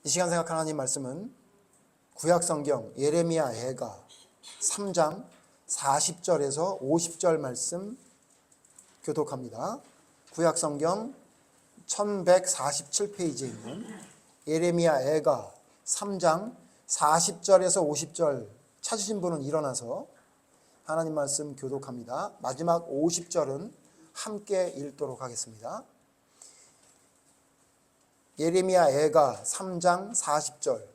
이 시간 생각하는 하나님 말씀은 구약성경 예레미야 애가 3장 40절에서 50절 말씀 교독합니다. 구약성경 1147페이지에 있는 예레미야 애가 3장 40절에서 50절 찾으신 분은 일어나서 하나님 말씀 교독합니다. 마지막 50절은 함께 읽도록 하겠습니다. 예레미야 애가 3장 40절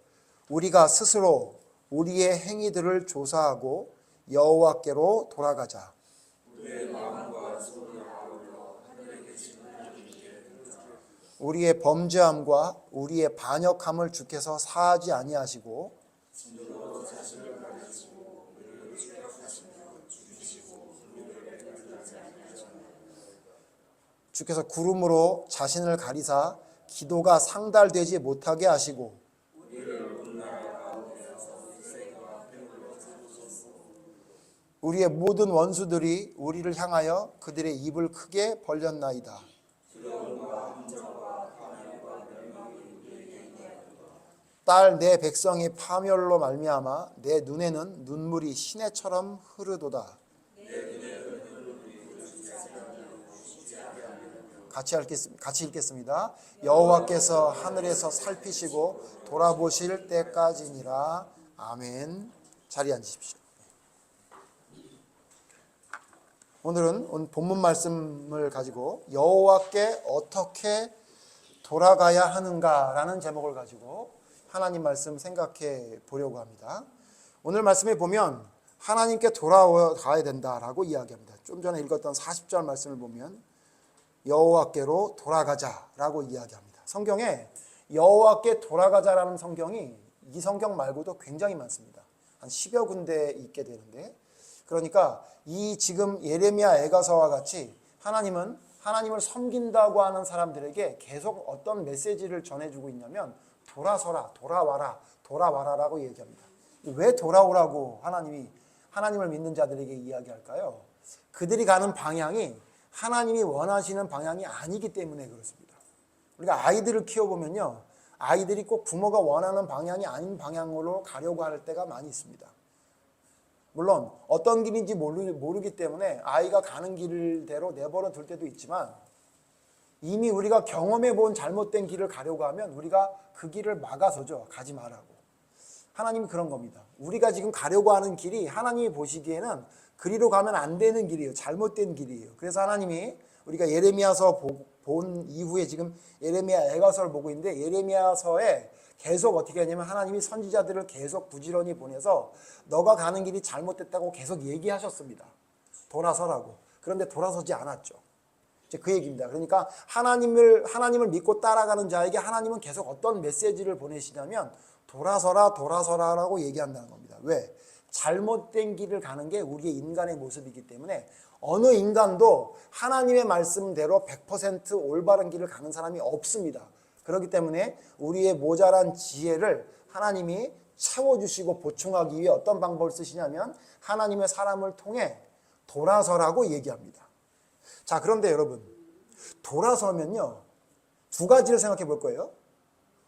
우리가 스스로 우리의 행위들을 조사하고 여호와께로 돌아가자. 우리의 범죄함과 우리의 반역함을 주께서 사하지 아니하시고 주께서 구름으로 자신을 가리사 기도가 상달되지 못하게 하시고 우리의 모든 원수들이 우리를 향하여 그들의 입을 크게 벌렸나이다. 딸 내 백성이 파멸로 말미암아 내 눈에는 눈물이 시내처럼 흐르도다. 같이 읽겠습니다. 여호와께서 하늘에서 살피시고 돌아보실 때까지니라. 아멘. 자리에 앉으십시오. 오늘은 본문 말씀을 가지고 여호와께 어떻게 돌아가야 하는가라는 제목을 가지고 하나님 말씀 생각해 보려고 합니다. 오늘 말씀에 보면 하나님께 돌아가야 된다라고 이야기합니다. 좀 전에 읽었던 40절 말씀을 보면 여호와께로 돌아가자라고 이야기합니다. 성경에 여호와께 돌아가자라는 성경이 이 성경 말고도 굉장히 많습니다. 한 10여 군데 있게 되는데, 그러니까 이 지금 예레미야 애가서와 같이 하나님은 하나님을 섬긴다고 하는 사람들에게 계속 어떤 메시지를 전해주고 있냐면 돌아서라, 돌아와라, 돌아와라라고 얘기합니다. 왜 돌아오라고 하나님을 믿는 자들에게 이야기할까요? 그들이 가는 방향이 하나님이 원하시는 방향이 아니기 때문에 그렇습니다. 우리가 아이들을 키워보면요, 아이들이 꼭 부모가 원하는 방향이 아닌 방향으로 가려고 할 때가 많이 있습니다. 물론 어떤 길인지 모르기 때문에 아이가 가는 길대로 내버려 둘 때도 있지만, 이미 우리가 경험해 본 잘못된 길을 가려고 하면 우리가 그 길을 막아서죠. 가지 말라고. 하나님이 그런 겁니다. 우리가 지금 가려고 하는 길이 하나님이 보시기에는 그리로 가면 안 되는 길이에요. 잘못된 길이에요. 그래서 하나님이 우리가 예레미야서 본 이후에 지금 예레미야 애가서를 보고 있는데, 예레미야서에 계속 어떻게 하냐면 하나님이 선지자들을 계속 부지런히 보내서 너가 가는 길이 잘못됐다고 계속 얘기하셨습니다. 돌아서라고. 그런데 돌아서지 않았죠. 이제 그 얘기입니다. 그러니까 하나님을 믿고 따라가는 자에게 하나님은 계속 어떤 메시지를 보내시냐면 돌아서라, 돌아서라라고 얘기한다는 겁니다. 왜? 잘못된 길을 가는 게 우리의 인간의 모습이기 때문에 어느 인간도 하나님의 말씀대로 100% 올바른 길을 가는 사람이 없습니다. 그렇기 때문에 우리의 모자란 지혜를 하나님이 채워주시고 보충하기 위해 어떤 방법을 쓰시냐면 하나님의 사람을 통해 돌아서라고 얘기합니다. 자, 그런데 여러분, 돌아서면요, 두 가지를 생각해 볼 거예요.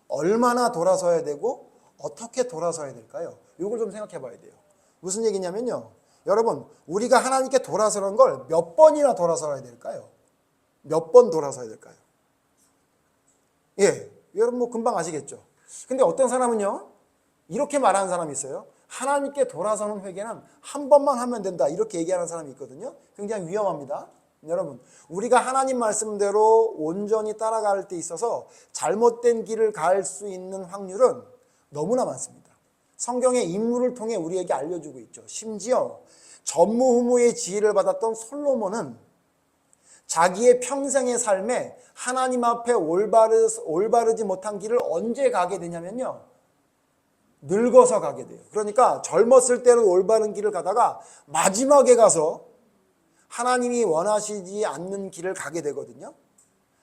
얼마나 돌아서야 되고 어떻게 돌아서야 될까요? 이걸 좀 생각해 봐야 돼요. 무슨 얘기냐면요, 여러분, 우리가 하나님께 돌아서는 걸 몇 번이나 돌아서야 될까요? 몇 번 돌아서야 될까요? 예, 여러분 뭐 금방 아시겠죠? 근데 어떤 사람은요, 이렇게 말하는 사람이 있어요. 하나님께 돌아서는 회개는 한 번만 하면 된다, 이렇게 얘기하는 사람이 있거든요. 굉장히 위험합니다. 여러분, 우리가 하나님 말씀대로 온전히 따라갈 때 있어서 잘못된 길을 갈 수 있는 확률은 너무나 많습니다. 성경의 인물을 통해 우리에게 알려주고 있죠. 심지어 전무후무의 지혜를 받았던 솔로몬은 자기의 평생의 삶에 하나님 앞에 올바르지 못한 길을 언제 가게 되냐면요, 늙어서 가게 돼요. 그러니까 젊었을 때는 올바른 길을 가다가 마지막에 가서 하나님이 원하시지 않는 길을 가게 되거든요.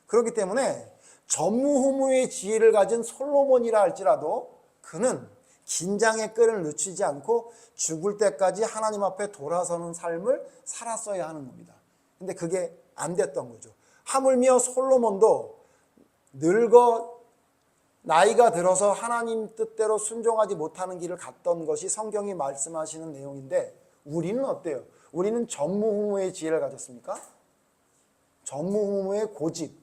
그렇기 때문에 전무후무의 지혜를 가진 솔로몬이라 할지라도 그는 긴장의 끈을 늦추지 않고 죽을 때까지 하나님 앞에 돌아서는 삶을 살았어야 하는 겁니다. 근데 그게 안 됐던 거죠. 하물며 솔로몬도 늙어 나이가 들어서 하나님 뜻대로 순종하지 못하는 길을 갔던 것이 성경이 말씀하시는 내용인데 우리는 어때요? 우리는 전무후무의 지혜를 가졌습니까? 전무후무의 고집,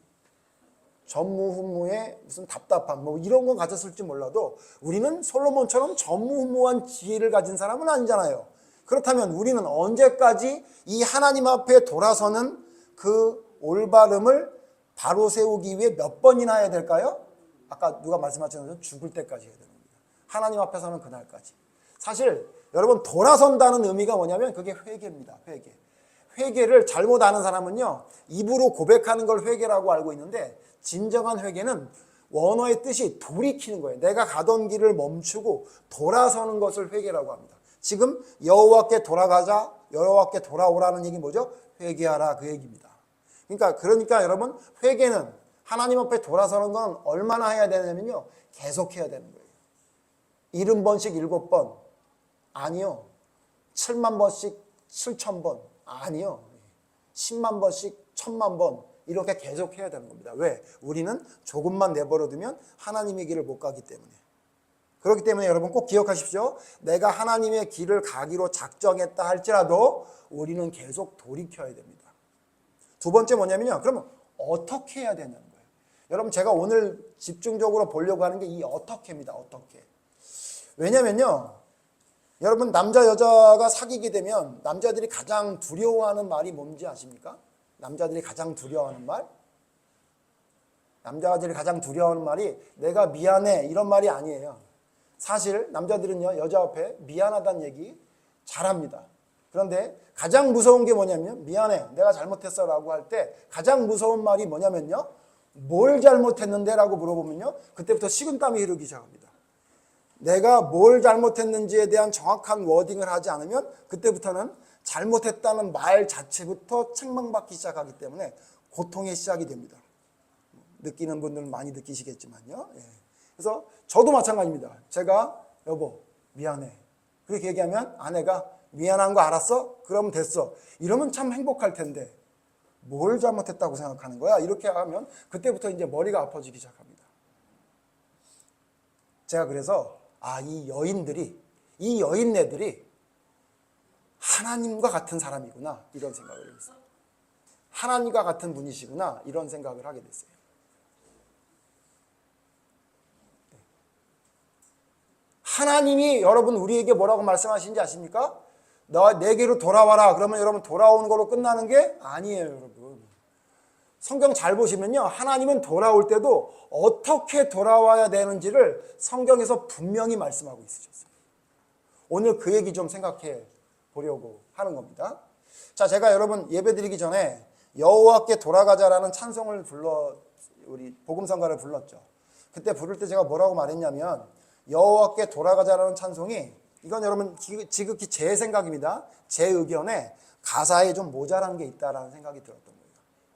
전무후무의 무슨 답답함 뭐 이런 건 가졌을지 몰라도 우리는 솔로몬처럼 전무후무한 지혜를 가진 사람은 아니잖아요. 그렇다면 우리는 언제까지 이 하나님 앞에 돌아서는 그 올바름을 바로 세우기 위해 몇 번이나 해야 될까요? 아까 누가 말씀하신 것처럼 죽을 때까지 해야 되는 겁니다. 하나님 앞에서는 그날까지. 사실 여러분 돌아선다는 의미가 뭐냐면 그게 회개입니다. 회개. 회개를 잘못 아는 사람은요. 입으로 고백하는 걸 회개라고 알고 있는데 진정한 회개는 원어의 뜻이 돌이키는 거예요. 내가 가던 길을 멈추고 돌아서는 것을 회개라고 합니다. 지금 여호와께 돌아가자, 여호와께 돌아오라는 얘기 뭐죠? 회개하라 그 얘기입니다. 그러니까 여러분 회개는 하나님 앞에 돌아서는 건 얼마나 해야 되냐면요. 계속 해야 되는 거예요. 70번씩 7번 아니요. 7만 번씩 7,000번 아니요. 10만 번씩 1,000만 번 이렇게 계속 해야 되는 겁니다. 왜? 우리는 조금만 내버려두면 하나님의 길을 못 가기 때문에. 그렇기 때문에 여러분 꼭 기억하십시오. 내가 하나님의 길을 가기로 작정했다 할지라도 우리는 계속 돌이켜야 됩니다. 두 번째 뭐냐면요. 그러면 어떻게 해야 되냐는 거예요. 여러분 제가 오늘 집중적으로 보려고 하는 게 이 어떻게입니다. 어떻게. 왜냐면요. 여러분 남자 여자가 사귀게 되면 남자들이 가장 두려워하는 말이 뭔지 아십니까? 남자들이 가장 두려워하는 말? 남자들이 가장 두려워하는 말이 내가 미안해 이런 말이 아니에요. 사실 남자들은요 여자 앞에 미안하다는 얘기 잘합니다. 그런데 가장 무서운 게 뭐냐면 미안해 내가 잘못했어 라고 할 때 가장 무서운 말이 뭐냐면요 뭘 잘못했는데 라고 물어보면요 그때부터 식은땀이 흐르기 시작합니다. 내가 뭘 잘못했는지에 대한 정확한 워딩을 하지 않으면 그때부터는 잘못했다는 말 자체부터 책망받기 시작하기 때문에 고통의 시작이 됩니다. 느끼는 분들은 많이 느끼시겠지만요. 예. 그래서 저도 마찬가지입니다. 제가 여보 미안해 그렇게 얘기하면 아내가 미안한 거 알았어? 그러면 됐어. 이러면 참 행복할 텐데 뭘 잘못했다고 생각하는 거야? 이렇게 하면 그때부터 이제 머리가 아파지기 시작합니다. 제가 그래서 이 여인네들이 하나님과 같은 사람이구나 이런 생각을 했어요. 하나님과 같은 분이시구나 이런 생각을 하게 됐어요. 하나님이 여러분 우리에게 뭐라고 말씀하시는지 아십니까? 내게로 돌아와라. 그러면 여러분 돌아오는 걸로 끝나는 게 아니에요, 여러분. 성경 잘 보시면요. 하나님은 돌아올 때도 어떻게 돌아와야 되는지를 성경에서 분명히 말씀하고 있으셨어요. 오늘 그 얘기 좀 생각해 보려고 하는 겁니다. 자, 제가 여러분 예배드리기 전에 여호와께 돌아가자라는 찬송을 우리 복음성가를 불렀죠. 그때 부를 때 제가 뭐라고 말했냐면 여호와께 돌아가자라는 찬송이 이건 여러분 지극히 제 생각입니다. 제 의견에 가사에 좀 모자란 게 있다라는 생각이 들었던 거예요.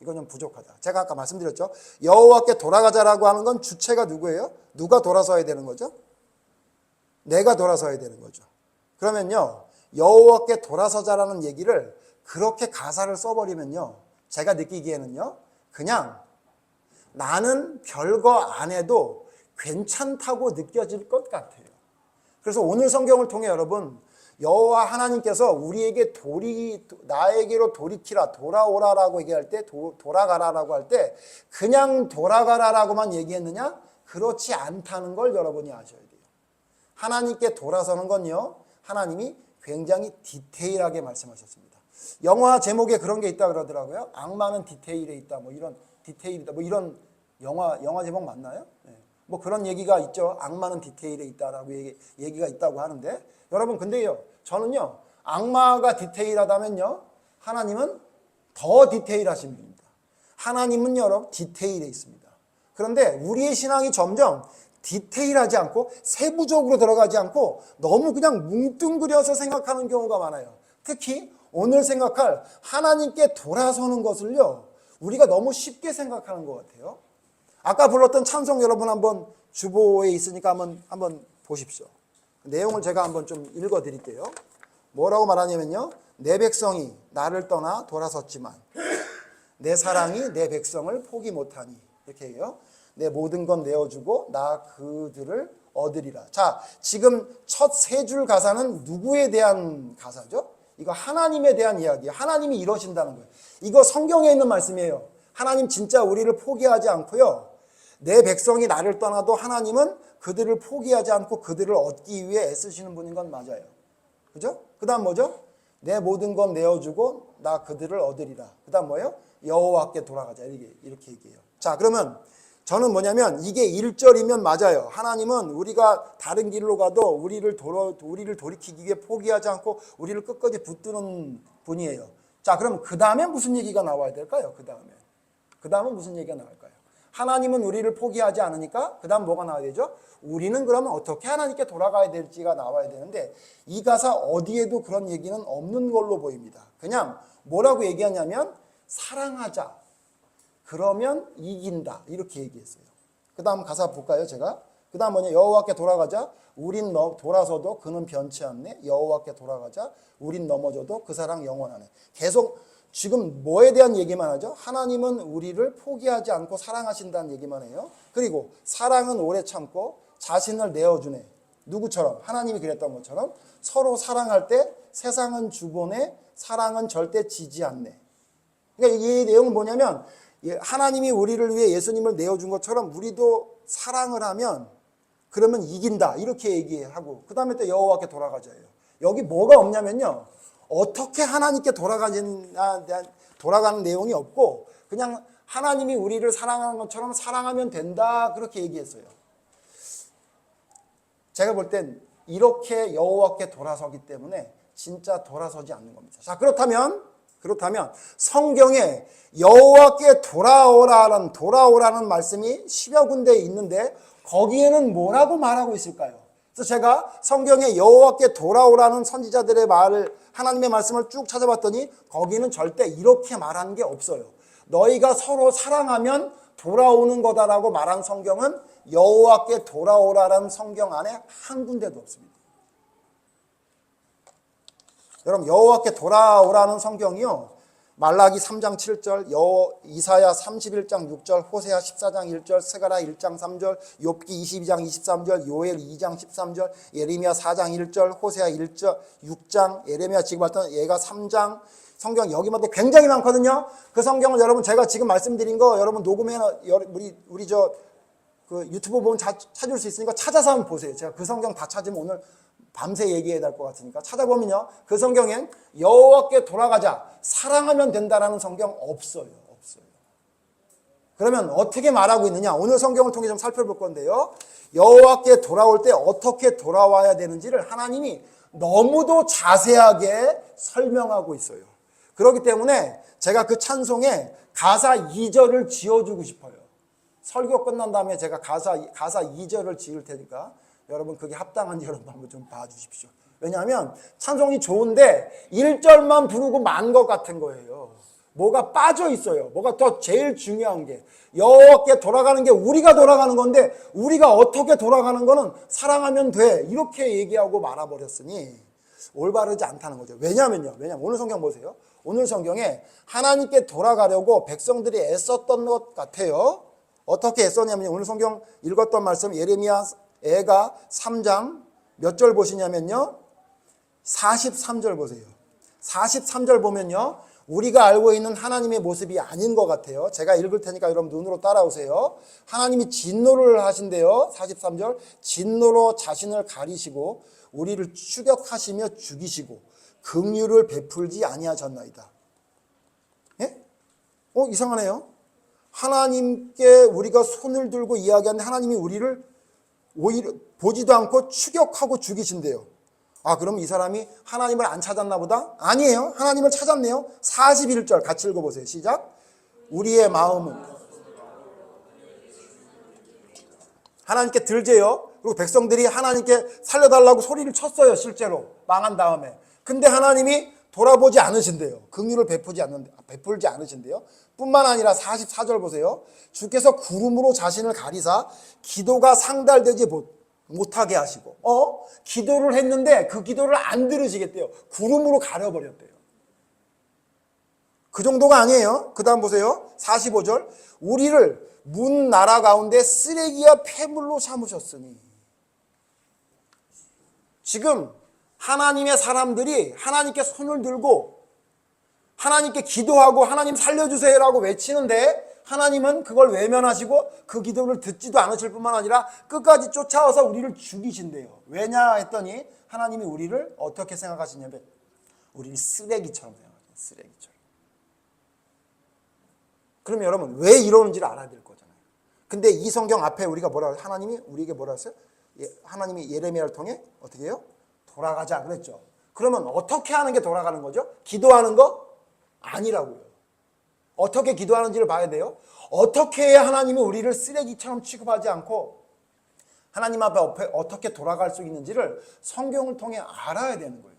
이건 좀 부족하다. 제가 아까 말씀드렸죠. 여호와께 돌아가자라고 하는 건 주체가 누구예요? 누가 돌아서야 되는 거죠? 내가 돌아서야 되는 거죠. 그러면요. 여호와께 돌아서자라는 얘기를 그렇게 가사를 써버리면요. 제가 느끼기에는요. 그냥 나는 별거 안 해도 괜찮다고 느껴질 것 같아요. 그래서 오늘 성경을 통해 여러분 여호와 하나님께서 우리에게 나에게로 돌이키라 돌아오라라고 얘기할 때 돌아가라라고 할 때 그냥 돌아가라라고만 얘기했느냐? 그렇지 않다는 걸 여러분이 아셔야 돼요. 하나님께 돌아서는 건요. 하나님이 굉장히 디테일하게 말씀하셨습니다. 영화 제목에 그런 게 있다 그러더라고요. 악마는 디테일에 있다. 뭐 이런 디테일이다. 뭐 이런 영화 제목 맞나요? 네. 뭐 그런 얘기가 있죠. 악마는 디테일에 있다라고 얘기가 있다고 하는데 여러분 근데요. 저는요. 악마가 디테일하다면요. 하나님은 더 디테일하신 분입니다. 하나님은 여러분 디테일에 있습니다. 그런데 우리의 신앙이 점점 디테일하지 않고 세부적으로 들어가지 않고 너무 그냥 뭉뚱그려서 생각하는 경우가 많아요. 특히 오늘 생각할 하나님께 돌아서는 것을요. 우리가 너무 쉽게 생각하는 것 같아요. 아까 불렀던 찬송 여러분 한번 주보에 있으니까 한번 보십시오. 내용을 제가 한번 좀 읽어드릴게요. 뭐라고 말하냐면요. 내 백성이 나를 떠나 돌아섰지만 내 사랑이 내 백성을 포기 못하니 이렇게 해요. 내 모든 건 내어주고 나 그들을 얻으리라. 자, 지금 첫 세 줄 가사는 누구에 대한 가사죠? 이거 하나님에 대한 이야기예요. 하나님이 이러신다는 거예요. 이거 성경에 있는 말씀이에요. 하나님 진짜 우리를 포기하지 않고요. 내 백성이 나를 떠나도 하나님은 그들을 포기하지 않고 그들을 얻기 위해 애쓰시는 분인 건 맞아요. 그죠? 그 다음 뭐죠? 내 모든 건 내어주고 나 그들을 얻으리라. 그 다음 뭐예요? 여호와께 돌아가자. 이렇게 얘기해요. 자, 그러면 저는 뭐냐면 이게 1절이면 맞아요. 하나님은 우리가 다른 길로 가도 우리를 돌이키기 위해 포기하지 않고 우리를 끝까지 붙드는 분이에요. 자, 그럼 그 다음에 무슨 얘기가 나와야 될까요? 그 다음은 무슨 얘기가 나올까요? 하나님은 우리를 포기하지 않으니까 그 다음 뭐가 나와야 되죠? 우리는 그러면 어떻게 하나님께 돌아가야 될지가 나와야 되는데 이 가사 어디에도 그런 얘기는 없는 걸로 보입니다. 그냥 뭐라고 얘기하냐면 사랑하자. 그러면 이긴다. 이렇게 얘기했어요. 그 다음 가사 볼까요? 제가. 그 다음 뭐냐? 여호와께 돌아가자. 우린 돌아서도 그는 변치 않네. 여호와께 돌아가자. 우린 넘어져도 그 사랑 영원하네. 계속 지금 뭐에 대한 얘기만 하죠? 하나님은 우리를 포기하지 않고 사랑하신다는 얘기만 해요. 그리고 사랑은 오래 참고 자신을 내어주네. 누구처럼? 하나님이 그랬던 것처럼 서로 사랑할 때 세상은 주보내 사랑은 절대 지지 않네. 그러니까 이 내용은 뭐냐면 하나님이 우리를 위해 예수님을 내어준 것처럼 우리도 사랑을 하면 그러면 이긴다. 이렇게 얘기하고 그 다음에 또 여호와께 돌아가자예요. 여기 뭐가 없냐면요. 어떻게 하나님께 돌아가는 내용이 없고 그냥 하나님이 우리를 사랑하는 것처럼 사랑하면 된다. 그렇게 얘기했어요. 제가 볼 땐 이렇게 여호와께 돌아서기 때문에 진짜 돌아서지 않는 겁니다. 자, 그렇다면 성경에 여호와께 돌아오라는 말씀이 10여 군데에 있는데 거기에는 뭐라고 말하고 있을까요? 그래서 제가 성경에 여호와께 돌아오라는 선지자들의 말을 하나님의 말씀을 쭉 찾아봤더니 거기는 절대 이렇게 말한 게 없어요. 너희가 서로 사랑하면 돌아오는 거다라고 말한 성경은 여호와께 돌아오라는 성경 안에 한 군데도 없습니다. 여러분 여호와께 돌아오라는 성경이요. 말라기 3장 7절, 이사야 31장 6절, 호세아 14장 1절, 스가랴 1장 3절, 욥기 22장 23절, 요엘 2장 13절, 예레미야 4장 1절, 호세아 1절 6장, 예레미야 지금 봤던 얘가 3장, 성경 여기마다 굉장히 많거든요. 그 성경을 여러분 제가 지금 말씀드린 거 여러분 녹음해 우리 그 유튜브 보면 찾을 수 있으니까 찾아서 한번 보세요. 제가 그 성경 다 찾으면 오늘 밤새 얘기해야 될 것 같으니까 찾아보면요. 그 성경엔 여호와께 돌아가자. 사랑하면 된다라는 성경 없어요. 그러면 어떻게 말하고 있느냐? 오늘 성경을 통해 좀 살펴볼 건데요. 여호와께 돌아올 때 어떻게 돌아와야 되는지를 하나님이 너무도 자세하게 설명하고 있어요. 그렇기 때문에 제가 그 찬송에 가사 2절을 지어주고 싶어요. 설교 끝난 다음에 제가 가사 2절을 지을 테니까 여러분 그게 합당한지 여러분 한번 좀 봐주십시오. 왜냐하면 찬송이 좋은데 1절만 부르고 만 것 같은 거예요. 뭐가 빠져 있어요. 뭐가 더 제일 중요한 게 여호와께 돌아가는 게 우리가 돌아가는 건데 우리가 어떻게 돌아가는 거는 사랑하면 돼. 이렇게 얘기하고 말아버렸으니 올바르지 않다는 거죠. 왜냐하면 오늘 성경 보세요. 오늘 성경에 하나님께 돌아가려고 백성들이 애썼던 것 같아요. 어떻게 애썼냐면 오늘 성경 읽었던 말씀 예레미야 애가 3장 몇 절 보시냐면요. 43절 보세요. 43절 보면요. 우리가 알고 있는 하나님의 모습이 아닌 것 같아요. 제가 읽을 테니까 여러분 눈으로 따라오세요. 하나님이 진노를 하신대요. 43절 진노로 자신을 가리시고 우리를 추격하시며 죽이시고 긍휼을 베풀지 아니하셨나이다. 예? 이상하네요. 하나님께 우리가 손을 들고 이야기하는데 하나님이 우리를 오히려 보지도 않고 추격하고 죽이신대요. 그럼 이 사람이 하나님을 안 찾았나 보다? 아니에요. 하나님을 찾았네요. 41절 같이 읽어보세요. 시작. 우리의 마음은 하나님께 들재요. 그리고 백성들이 하나님께 살려달라고 소리를 쳤어요. 실제로 망한 다음에. 근데 하나님이 돌아보지 않으신대요. 긍휼을 베풀지 않으신대요. 뿐만 아니라 44절 보세요. 주께서 구름으로 자신을 가리사 기도가 상달되지 못하게 하시고 기도를 했는데 그 기도를 안 들으시겠대요. 구름으로 가려버렸대요. 그 정도가 아니에요. 그 다음 보세요. 45절. 우리를 문 나라 가운데 쓰레기와 폐물로 삼으셨으니. 지금 하나님의 사람들이 하나님께 손을 들고 하나님께 기도하고 하나님 살려주세요라고 외치는데 하나님은 그걸 외면하시고 그 기도를 듣지도 않으실 뿐만 아니라 끝까지 쫓아와서 우리를 죽이신대요. 왜냐 했더니 하나님이 우리를 어떻게 생각하시냐면 우리를 쓰레기처럼 생각하세요. 쓰레기처럼. 그러면 여러분 왜 이러는지를 알아야 될 거잖아요. 근데 이 성경 앞에 우리가 뭐라 하나님이 우리에게 뭐라 했어요? 하나님이 예레미야를 통해 어떻게 해요? 돌아가자 그랬죠. 그러면 어떻게 하는 게 돌아가는 거죠? 기도하는 거? 아니라고요. 어떻게 기도하는지를 봐야 돼요. 어떻게 해야 하나님이 우리를 쓰레기처럼 취급하지 않고 하나님 앞에 어떻게 돌아갈 수 있는지를 성경을 통해 알아야 되는 거예요.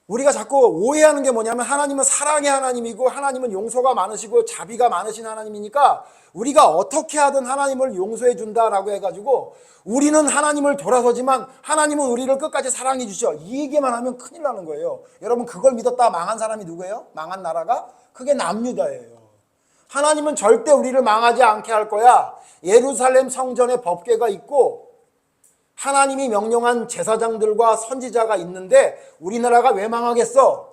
우리가 자꾸 오해하는 게 뭐냐면 하나님은 사랑의 하나님이고 하나님은 용서가 많으시고 자비가 많으신 하나님이니까 우리가 어떻게 하든 하나님을 용서해 준다라고 해가지고 우리는 하나님을 돌아서지만 하나님은 우리를 끝까지 사랑해 주셔. 이 얘기만 하면 큰일 나는 거예요. 여러분 그걸 믿었다 망한 사람이 누구예요? 망한 나라가? 그게 남유다예요. 하나님은 절대 우리를 망하지 않게 할 거야. 예루살렘 성전에 법궤가 있고 하나님이 명령한 제사장들과 선지자가 있는데 우리나라가 왜 망하겠어?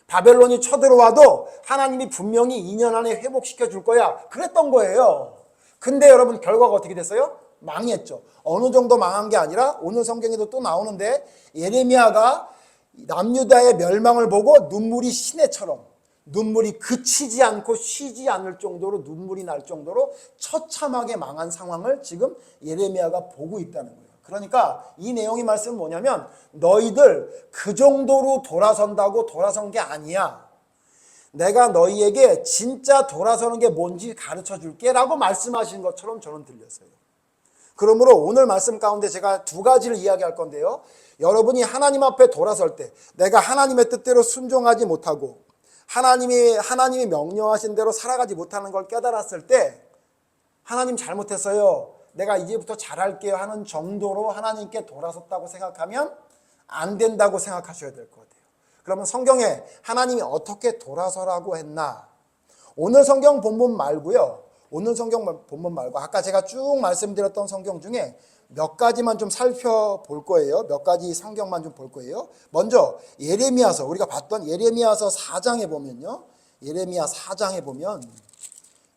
바벨론이 쳐들어와도 하나님이 분명히 2년 안에 회복시켜 줄 거야. 그랬던 거예요. 근데 여러분 결과가 어떻게 됐어요? 망했죠. 어느 정도 망한 게 아니라 오늘 성경에도 또 나오는데 예레미야가 남유다의 멸망을 보고 눈물이 시내처럼 눈물이 그치지 않고 쉬지 않을 정도로 눈물이 날 정도로 처참하게 망한 상황을 지금 예레미야가 보고 있다는 거예요. 그러니까 이 내용의 말씀은 뭐냐면 너희들 그 정도로 돌아선다고 돌아선 게 아니야. 내가 너희에게 진짜 돌아서는 게 뭔지 가르쳐 줄게 라고 말씀하신 것처럼 저는 들렸어요. 그러므로 오늘 말씀 가운데 제가 두 가지를 이야기할 건데요. 여러분이 하나님 앞에 돌아설 때 내가 하나님의 뜻대로 순종하지 못하고 하나님이 명령하신 대로 살아가지 못하는 걸 깨달았을 때 하나님 잘못했어요. 내가 이제부터 잘할게요 하는 정도로 하나님께 돌아섰다고 생각하면 안 된다고 생각하셔야 될 것 같아요. 그러면 성경에 하나님이 어떻게 돌아서라고 했나? 오늘 성경 본문 말고요. 오늘 성경 본문 말고 아까 제가 쭉 말씀드렸던 성경 중에 몇 가지만 좀 살펴볼 거예요. 몇 가지 성경만 좀 볼 거예요. 먼저 예레미야서 우리가 봤던 예레미야서 4장에 보면요. 예레미야 4장에 보면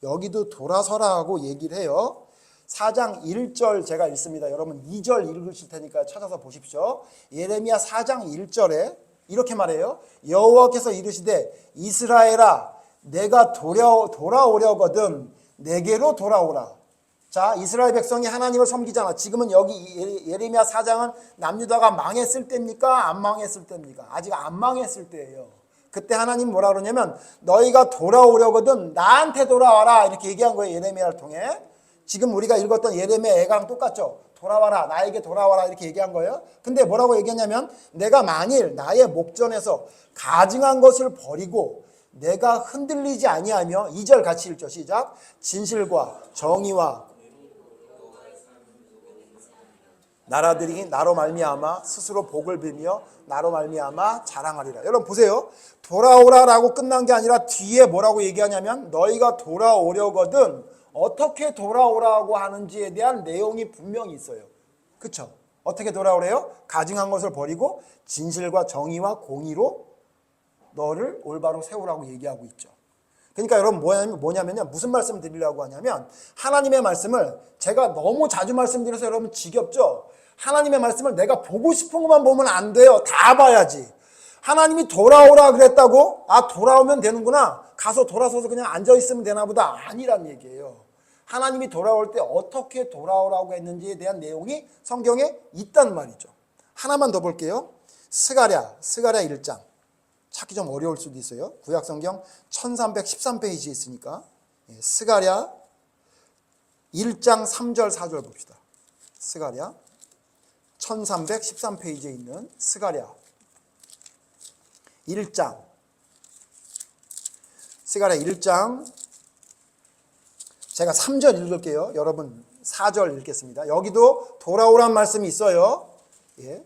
여기도 돌아서라고 얘기를 해요. 4장 1절 제가 읽습니다. 여러분 2절 읽으실 테니까 찾아서 보십시오. 예레미야 4장 1절에 이렇게 말해요. 여호와께서 이르시되 이스라엘아 내가 돌아오려거든 내게로 돌아오라. 자, 이스라엘 백성이 하나님을 섬기잖아. 지금은 여기 예레미야 4장은 남유다가 망했을 때입니까? 안 망했을 때입니까? 아직 안 망했을 때예요. 그때 하나님 뭐라 그러냐면 너희가 돌아오려거든 나한테 돌아와라 이렇게 얘기한 거예요. 예레미야를 통해. 지금 우리가 읽었던 예레미야 애가랑 똑같죠. 돌아와라 나에게 돌아와라 이렇게 얘기한 거예요. 근데 뭐라고 얘기했냐면 내가 만일 나의 목전에서 가증한 것을 버리고 내가 흔들리지 아니하며 2절 같이 읽죠. 시작. 진실과 정의와 나라들이 나로 말미암아 스스로 복을 빌며 나로 말미암아 자랑하리라. 여러분 보세요. 돌아오라라고 끝난 게 아니라 뒤에 뭐라고 얘기하냐면 너희가 돌아오려거든 어떻게 돌아오라고 하는지에 대한 내용이 분명히 있어요. 그렇죠? 어떻게 돌아오래요? 가증한 것을 버리고 진실과 정의와 공의로 너를 올바로 세우라고 얘기하고 있죠. 그러니까 여러분 뭐냐면요. 무슨 말씀 드리려고 하냐면 하나님의 말씀을 제가 너무 자주 말씀드려서 여러분 지겹죠? 하나님의 말씀을 내가 보고 싶은 것만 보면 안 돼요. 다 봐야지. 하나님이 돌아오라 그랬다고 돌아오면 되는구나. 가서 돌아서서 그냥 앉아있으면 되나 보다. 아니란 얘기예요. 하나님이 돌아올 때 어떻게 돌아오라고 했는지에 대한 내용이 성경에 있단 말이죠. 하나만 더 볼게요. 스가랴 1장. 찾기 좀 어려울 수도 있어요. 구약성경 1313페이지에 있으니까. 스가랴 1장 3절 4절 봅시다. 스가랴 1313페이지에 있는 스가랴 1장. 스가랴 1장 제가 3절 읽을게요. 여러분 4절 읽겠습니다. 여기도 돌아오란 말씀이 있어요. 예.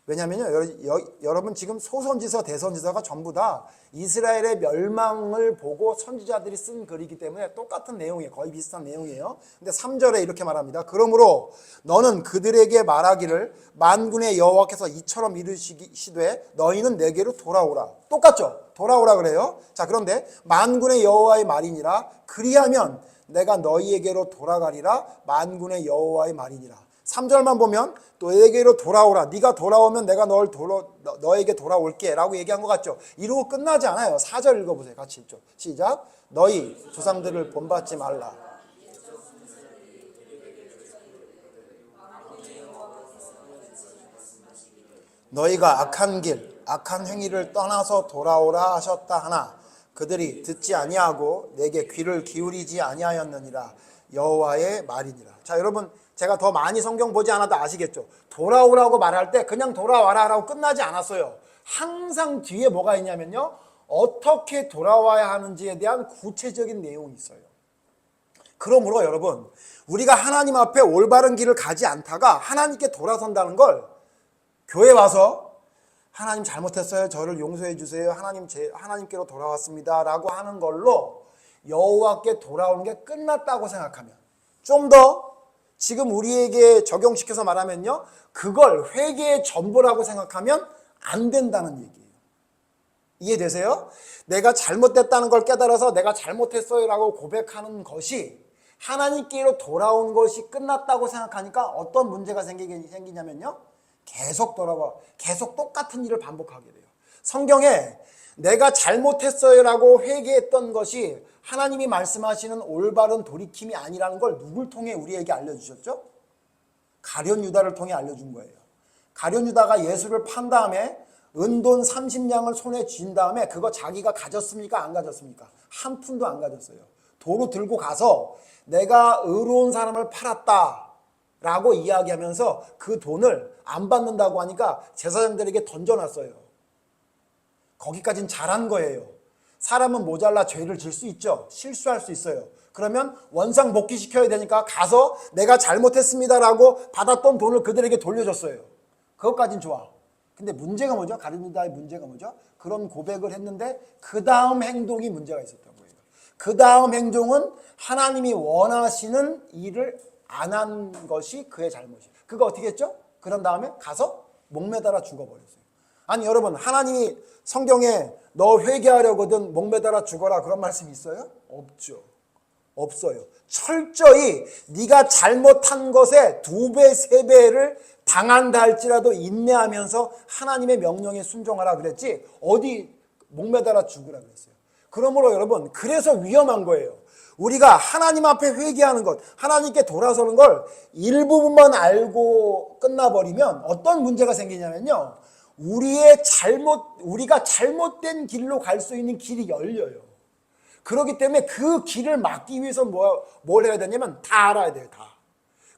왜냐면요, 여러분 지금 소선지서, 대선지서가 전부 다 이스라엘의 멸망을 보고 선지자들이 쓴 글이기 때문에 똑같은 내용이에요. 거의 비슷한 내용이에요. 근데 3절에 이렇게 말합니다. 그러므로 너는 그들에게 말하기를 만군의 여호와께서 이처럼 이르시되 너희는 내게로 돌아오라. 똑같죠? 돌아오라 그래요. 자, 그런데 만군의 여호와의 말이니라. 그리하면 내가 너희에게로 돌아가리라. 만군의 여호와의 말이니라. 3절만 보면 너에게로 돌아오라. 네가 돌아오면 내가 너에게 돌아올게 라고 얘기한 것 같죠. 이러고 끝나지 않아요. 4절 읽어보세요. 같이 읽죠. 시작. 너희 조상들을 본받지 말라. 너희가 악한 길, 악한 행위를 떠나서 돌아오라 하셨다 하나 그들이 듣지 아니하고 내게 귀를 기울이지 아니하였느니라. 여호와의 말이니라. 자, 여러분 제가 더 많이 성경 보지 않아도 아시겠죠? 돌아오라고 말할 때 그냥 돌아와라 라고 끝나지 않았어요. 항상 뒤에 뭐가 있냐면요, 어떻게 돌아와야 하는지에 대한 구체적인 내용이 있어요. 그러므로 여러분, 우리가 하나님 앞에 올바른 길을 가지 않다가 하나님께 돌아선다는 걸 교회 와서 하나님 잘못했어요, 저를 용서해 주세요, 하나님께로 돌아왔습니다 라고 하는 걸로 여호와께 돌아오는 게 끝났다고 생각하면, 좀 더 지금 우리에게 적용시켜서 말하면요, 그걸 회개의 전부라고 생각하면 안 된다는 얘기예요. 이해되세요? 내가 잘못됐다는 걸 깨달아서 내가 잘못했어요 라고 고백하는 것이 하나님께로 돌아온 것이 끝났다고 생각하니까 어떤 문제가 생기냐면요, 계속 돌아와, 계속 똑같은 일을 반복하게 돼요. 성경에 내가 잘못했어요 라고 회개했던 것이 하나님이 말씀하시는 올바른 돌이킴이 아니라는 걸 누굴 통해 우리에게 알려주셨죠? 가룟 유다를 통해 알려준 거예요. 가룟 유다가 예수를 판 다음에 은돈 30냥을 손에 쥔 다음에 그거 자기가 가졌습니까? 안 가졌습니까? 한 푼도 안 가졌어요. 도로 들고 가서 내가 의로운 사람을 팔았다 라고 이야기하면서 그 돈을 안 받는다고 하니까 제사장들에게 던져놨어요. 거기까진 잘한 거예요. 사람은 모자라 죄를 질 수 있죠. 실수할 수 있어요. 그러면 원상 복귀시켜야 되니까 가서 내가 잘못했습니다라고 받았던 돈을 그들에게 돌려줬어요. 그것까진 좋아. 근데 문제가 뭐죠? 가룟 유다의 문제가 뭐죠? 그런 고백을 했는데 그 다음 행동이 문제가 있었던 거예요. 그 다음 행동은 하나님이 원하시는 일을 안 한 것이 그의 잘못이에요. 그거 어떻게 했죠? 그런 다음에 가서 목매달아 죽어버렸어요. 아니 여러분, 하나님이 성경에 너 회개하려거든 목매달아 죽어라 그런 말씀이 있어요? 없죠. 없어요. 철저히 네가 잘못한 것에 2배, 3배를 당한다 할지라도 인내하면서 하나님의 명령에 순종하라 그랬지 어디 목매달아 죽으라 그랬어요. 그러므로 여러분, 그래서 위험한 거예요. 우리가 하나님 앞에 회개하는 것, 하나님께 돌아서는 걸 일부분만 알고 끝나버리면 어떤 문제가 생기냐면요, 우리가 잘못된 길로 갈 수 있는 길이 열려요. 그렇기 때문에 그 길을 막기 위해서 뭘 해야 되냐면 다 알아야 돼요. 다.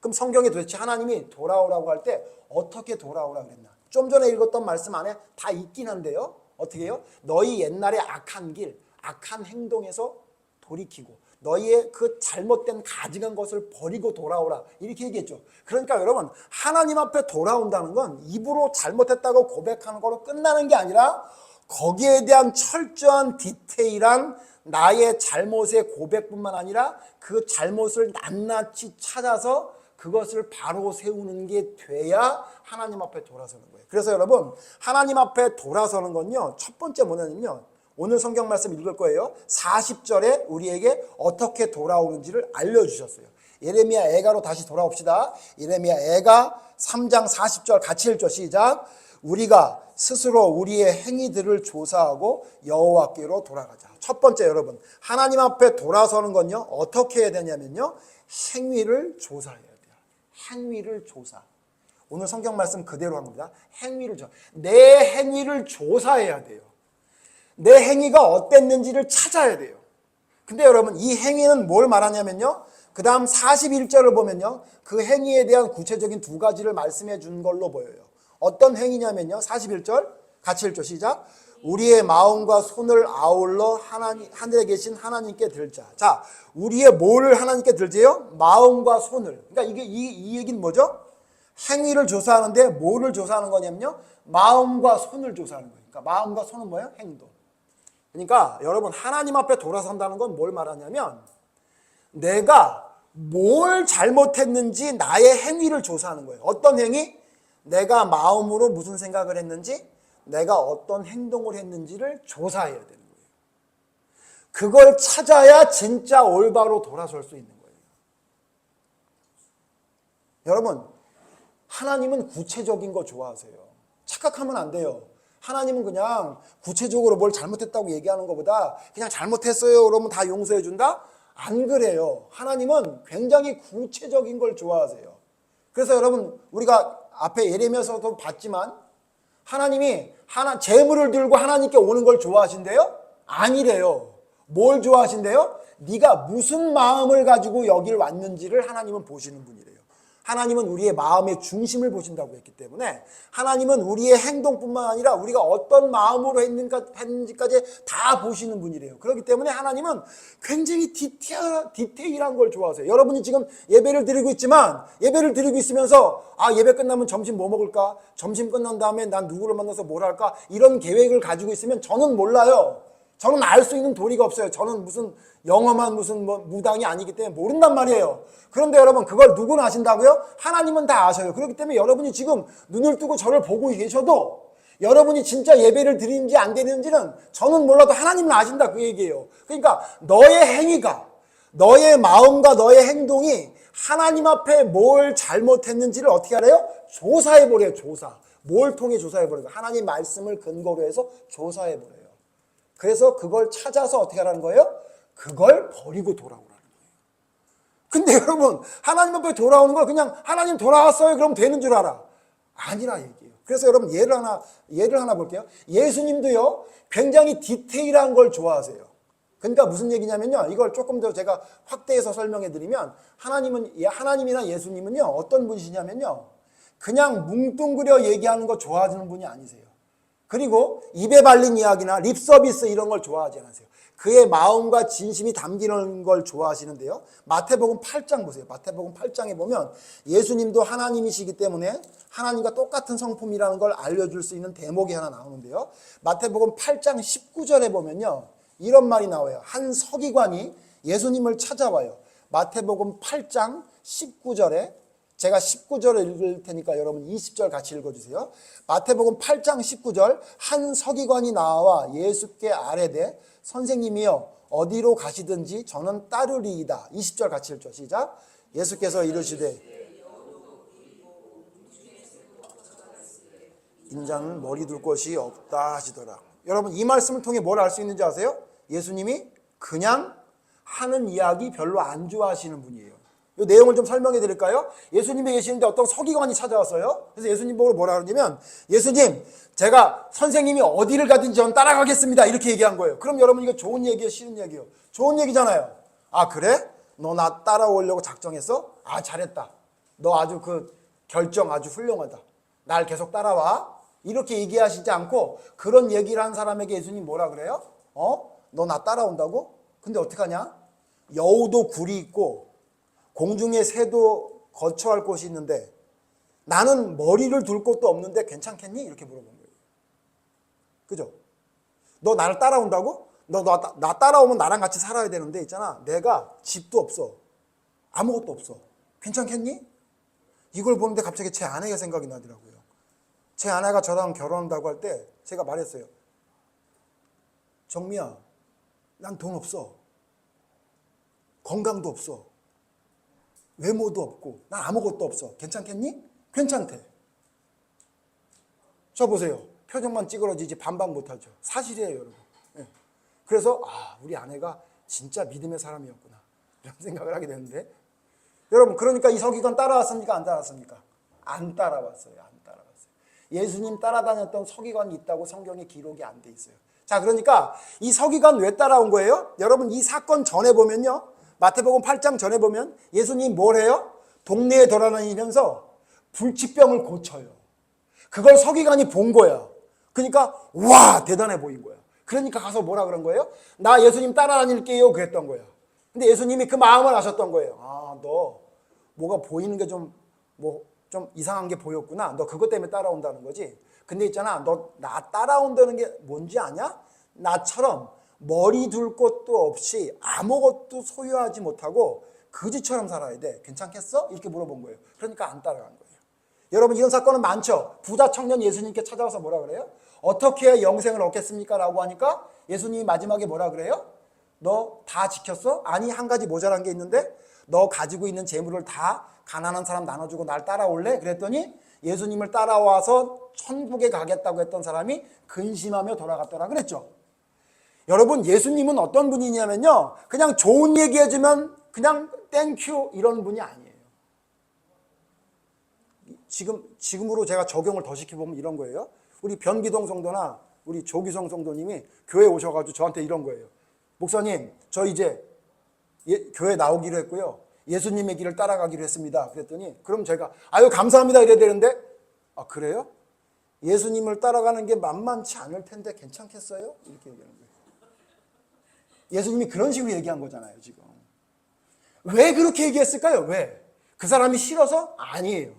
그럼 성경에 도대체 하나님이 돌아오라고 할 때 어떻게 돌아오라고 그랬나? 좀 전에 읽었던 말씀 안에 다 있긴 한데요. 어떻게 해요? 너희 옛날에 악한 길, 악한 행동에서 돌이키고 너희의 그 잘못된 가증한 것을 버리고 돌아오라 이렇게 얘기했죠. 그러니까 여러분, 하나님 앞에 돌아온다는 건 입으로 잘못했다고 고백하는 거로 끝나는 게 아니라 거기에 대한 철저한 디테일한 나의 잘못의 고백뿐만 아니라 그 잘못을 낱낱이 찾아서 그것을 바로 세우는 게 돼야 하나님 앞에 돌아서는 거예요. 그래서 여러분, 하나님 앞에 돌아서는 건요, 첫 번째 뭐냐면요, 오늘 성경 말씀 읽을 거예요. 40절에 우리에게 어떻게 돌아오는지를 알려주셨어요. 예레미야 애가로 다시 돌아옵시다. 예레미야 애가 3장 40절 같이 읽죠. 시작. 우리가 스스로 우리의 행위들을 조사하고 여호와께로 돌아가자. 첫 번째 여러분, 하나님 앞에 돌아서는 건요, 어떻게 해야 되냐면요, 행위를 조사해야 돼요. 행위를 조사. 오늘 성경 말씀 그대로 합니다. 행위를 조사. 내 행위를 조사해야 돼요. 내 행위가 어땠는지를 찾아야 돼요. 근데 여러분, 이 행위는 뭘 말하냐면요, 그 다음 41절을 보면요, 그 행위에 대한 구체적인 2가지를 말씀해 준 걸로 보여요. 어떤 행위냐면요, 41절 같이 읽죠. 시작. 우리의 마음과 손을 아울러 하늘에 계신 하나님께 들자. 자, 우리의 뭐를 하나님께 들지요? 마음과 손을. 그러니까 이 얘기는 뭐죠? 행위를 조사하는데 뭐를 조사하는 거냐면요. 마음과 손을 조사하는 거예요. 그러니까 마음과 손은 뭐예요? 행동. 그러니까 여러분 하나님 앞에 돌아선다는 건 뭘 말하냐면 내가 뭘 잘못했는지 나의 행위를 조사하는 거예요. 어떤 행위? 내가 마음으로 무슨 생각을 했는지, 내가 어떤 행동을 했는지를 조사해야 되는 거예요. 그걸 찾아야 진짜 올바로 돌아설 수 있는 거예요. 여러분, 하나님은 구체적인 거 좋아하세요. 착각하면 안 돼요. 하나님은 그냥 구체적으로 뭘 잘못했다고 얘기하는 것보다 그냥 잘못했어요 그러면 다 용서해 준다? 안 그래요. 하나님은 굉장히 구체적인 걸 좋아하세요. 그래서 여러분 우리가 앞에 예레미야서도 봤지만 하나님이 재물을 들고 하나님께 오는 걸 좋아하신대요? 아니래요. 뭘 좋아하신대요? 네가 무슨 마음을 가지고 여길 왔는지를 하나님은 보시는 분이래요. 하나님은 우리의 마음의 중심을 보신다고 했기 때문에 하나님은 우리의 행동뿐만 아니라 우리가 어떤 마음으로 했는지까지 다 보시는 분이래요. 그렇기 때문에 하나님은 굉장히 디테일한 걸 좋아하세요. 여러분이 지금 예배를 드리고 있지만 예배를 드리고 있으면서 예배 끝나면 점심 뭐 먹을까? 점심 끝난 다음에 난 누구를 만나서 뭘 할까? 이런 계획을 가지고 있으면 저는 몰라요. 저는 알 수 있는 도리가 없어요. 저는 무슨 영험한 무슨 무당이 아니기 때문에 모른단 말이에요. 그런데 여러분 그걸 누구나 아신다고요? 하나님은 다 아셔요. 그렇기 때문에 여러분이 지금 눈을 뜨고 저를 보고 계셔도 여러분이 진짜 예배를 드리는지 안 드리는지는 저는 몰라도 하나님은 아신다 그 얘기예요. 그러니까 너의 행위가, 너의 마음과 너의 행동이 하나님 앞에 뭘 잘못했는지를 어떻게 하래요? 조사해보래요. 조사. 뭘 통해 조사해보래요? 하나님 말씀을 근거로 해서 조사해보래요. 그래서 그걸 찾아서 어떻게 하라는 거예요? 그걸 버리고 돌아오라는 거예요. 근데 여러분 하나님 앞에 돌아오는 걸 그냥 하나님 돌아왔어요 그럼 되는 줄 알아. 아니라 얘기예요. 그래서 여러분 예를 하나 볼게요. 예수님도요 굉장히 디테일한 걸 좋아하세요. 그러니까 무슨 얘기냐면요. 이걸 조금 더 제가 확대해서 설명해 드리면 하나님이나 예수님은요 어떤 분이시냐면요. 그냥 뭉뚱그려 얘기하는 거 좋아하는 분이 아니세요. 그리고 입에 발린 이야기나 립서비스 이런 걸 좋아하지 않으세요. 그의 마음과 진심이 담기는 걸 좋아하시는데요. 마태복음 8장 보세요. 마태복음 8장에 보면 예수님도 하나님이시기 때문에 하나님과 똑같은 성품이라는 걸 알려줄 수 있는 대목이 하나 나오는데요. 마태복음 8장 19절에 보면요. 이런 말이 나와요. 한 서기관이 예수님을 찾아와요. 마태복음 8장 19절에 제가 19절을 읽을 테니까 여러분 20절 같이 읽어주세요. 마태복음 8장 19절 한 서기관이 나와 예수께 아뢰되 선생님이여 어디로 가시든지 저는 따르리이다. 20절 같이 읽죠. 시작. 예수께서 이르시되 인자는 머리 둘 곳이 없다 하시더라. 여러분 이 말씀을 통해 뭘 알 수 있는지 아세요? 예수님이 그냥 하는 이야기 별로 안 좋아하시는 분이에요. 이 내용을 좀 설명해 드릴까요? 예수님이 계시는데 어떤 서기관이 찾아왔어요. 그래서 예수님 보고 뭐라 그러냐면 예수님 제가 선생님이 어디를 가든지 전 따라가겠습니다. 이렇게 얘기한 거예요. 그럼 여러분 이거 좋은 얘기예요? 싫은 얘기예요? 좋은 얘기잖아요. 아 그래? 너 나 따라오려고 작정했어? 아 잘했다. 너 아주 그 결정 아주 훌륭하다. 날 계속 따라와. 이렇게 얘기하시지 않고 그런 얘기를 한 사람에게 예수님 뭐라 그래요? 너 나 따라온다고? 근데 어떡하냐? 여우도 굴이 있고 공중에 새도 거처할 곳이 있는데 나는 머리를 둘 곳도 없는데 괜찮겠니? 이렇게 물어본 거예요. 그죠? 너 나를 따라온다고? 나 따라오면 나랑 같이 살아야 되는데 있잖아. 내가 집도 없어. 아무것도 없어. 괜찮겠니? 이걸 보는데 갑자기 제 아내가 생각이 나더라고요. 제 아내가 저랑 결혼한다고 할 때 제가 말했어요. 정미야, 난 돈 없어. 건강도 없어. 외모도 없고 난 아무것도 없어. 괜찮겠니? 괜찮대. 저 보세요. 표정만 찌그러지지 반박 못하죠. 사실이에요 여러분. 네. 그래서 우리 아내가 진짜 믿음의 사람이었구나 이런 생각을 하게 되는데 여러분 그러니까 이 서기관 따라왔습니까? 안 따라왔습니까? 안 따라왔어요. 안 따라왔어요. 예수님 따라다녔던 서기관이 있다고 성경에 기록이 안 돼 있어요. 자 그러니까 이 서기관 왜 따라온 거예요? 여러분 이 사건 전에 보면요. 마태복음 8장 전에 보면 예수님 뭘 해요? 동네에 돌아다니면서 불치병을 고쳐요. 그걸 서기관이 본 거야. 그러니까 와 대단해 보인 거야. 그러니까 가서 뭐라 그런 거예요? 나 예수님 따라다닐게요 그랬던 거야. 근데 예수님이 그 마음을 아셨던 거예요. 너 뭐가 보이는 게 좀 좀 이상한 게 보였구나. 너 그것 때문에 따라온다는 거지. 근데 있잖아, 너 나 따라온다는 게 뭔지 아냐? 나처럼 머리 둘 것도 없이 아무것도 소유하지 못하고 거지처럼 살아야 돼. 괜찮겠어? 이렇게 물어본 거예요. 그러니까 안 따라간 거예요. 여러분, 이런 사건은 많죠. 부자 청년 예수님께 찾아와서 뭐라 그래요? 어떻게 해야 영생을 얻겠습니까? 라고 하니까 예수님이 마지막에 뭐라 그래요? 너 다 지켰어? 아니, 한 가지 모자란 게 있는데 너 가지고 있는 재물을 다 가난한 사람 나눠주고 날 따라올래? 그랬더니 예수님을 따라와서 천국에 가겠다고 했던 사람이 근심하며 돌아갔더라 그랬죠. 여러분, 예수님은 어떤 분이냐면요, 그냥 좋은 얘기 해주면 그냥 땡큐 이런 분이 아니에요. 지금으로 제가 적용을 더 시켜보면 이런 거예요. 우리 변기동 성도나 우리 조기성 성도님이 교회 오셔가지고 저한테 이런 거예요. 목사님, 저 이제 교회 나오기로 했고요, 예수님의 길을 따라가기로 했습니다. 그랬더니 그럼 제가 아유 감사합니다 이래야 되는데, 아 그래요? 예수님을 따라가는 게 만만치 않을 텐데 괜찮겠어요? 이렇게 얘기하는 거예요. 예수님이 그런 식으로 얘기한 거잖아요. 지금 왜 그렇게 얘기했을까요? 왜? 그 사람이 싫어서? 아니에요.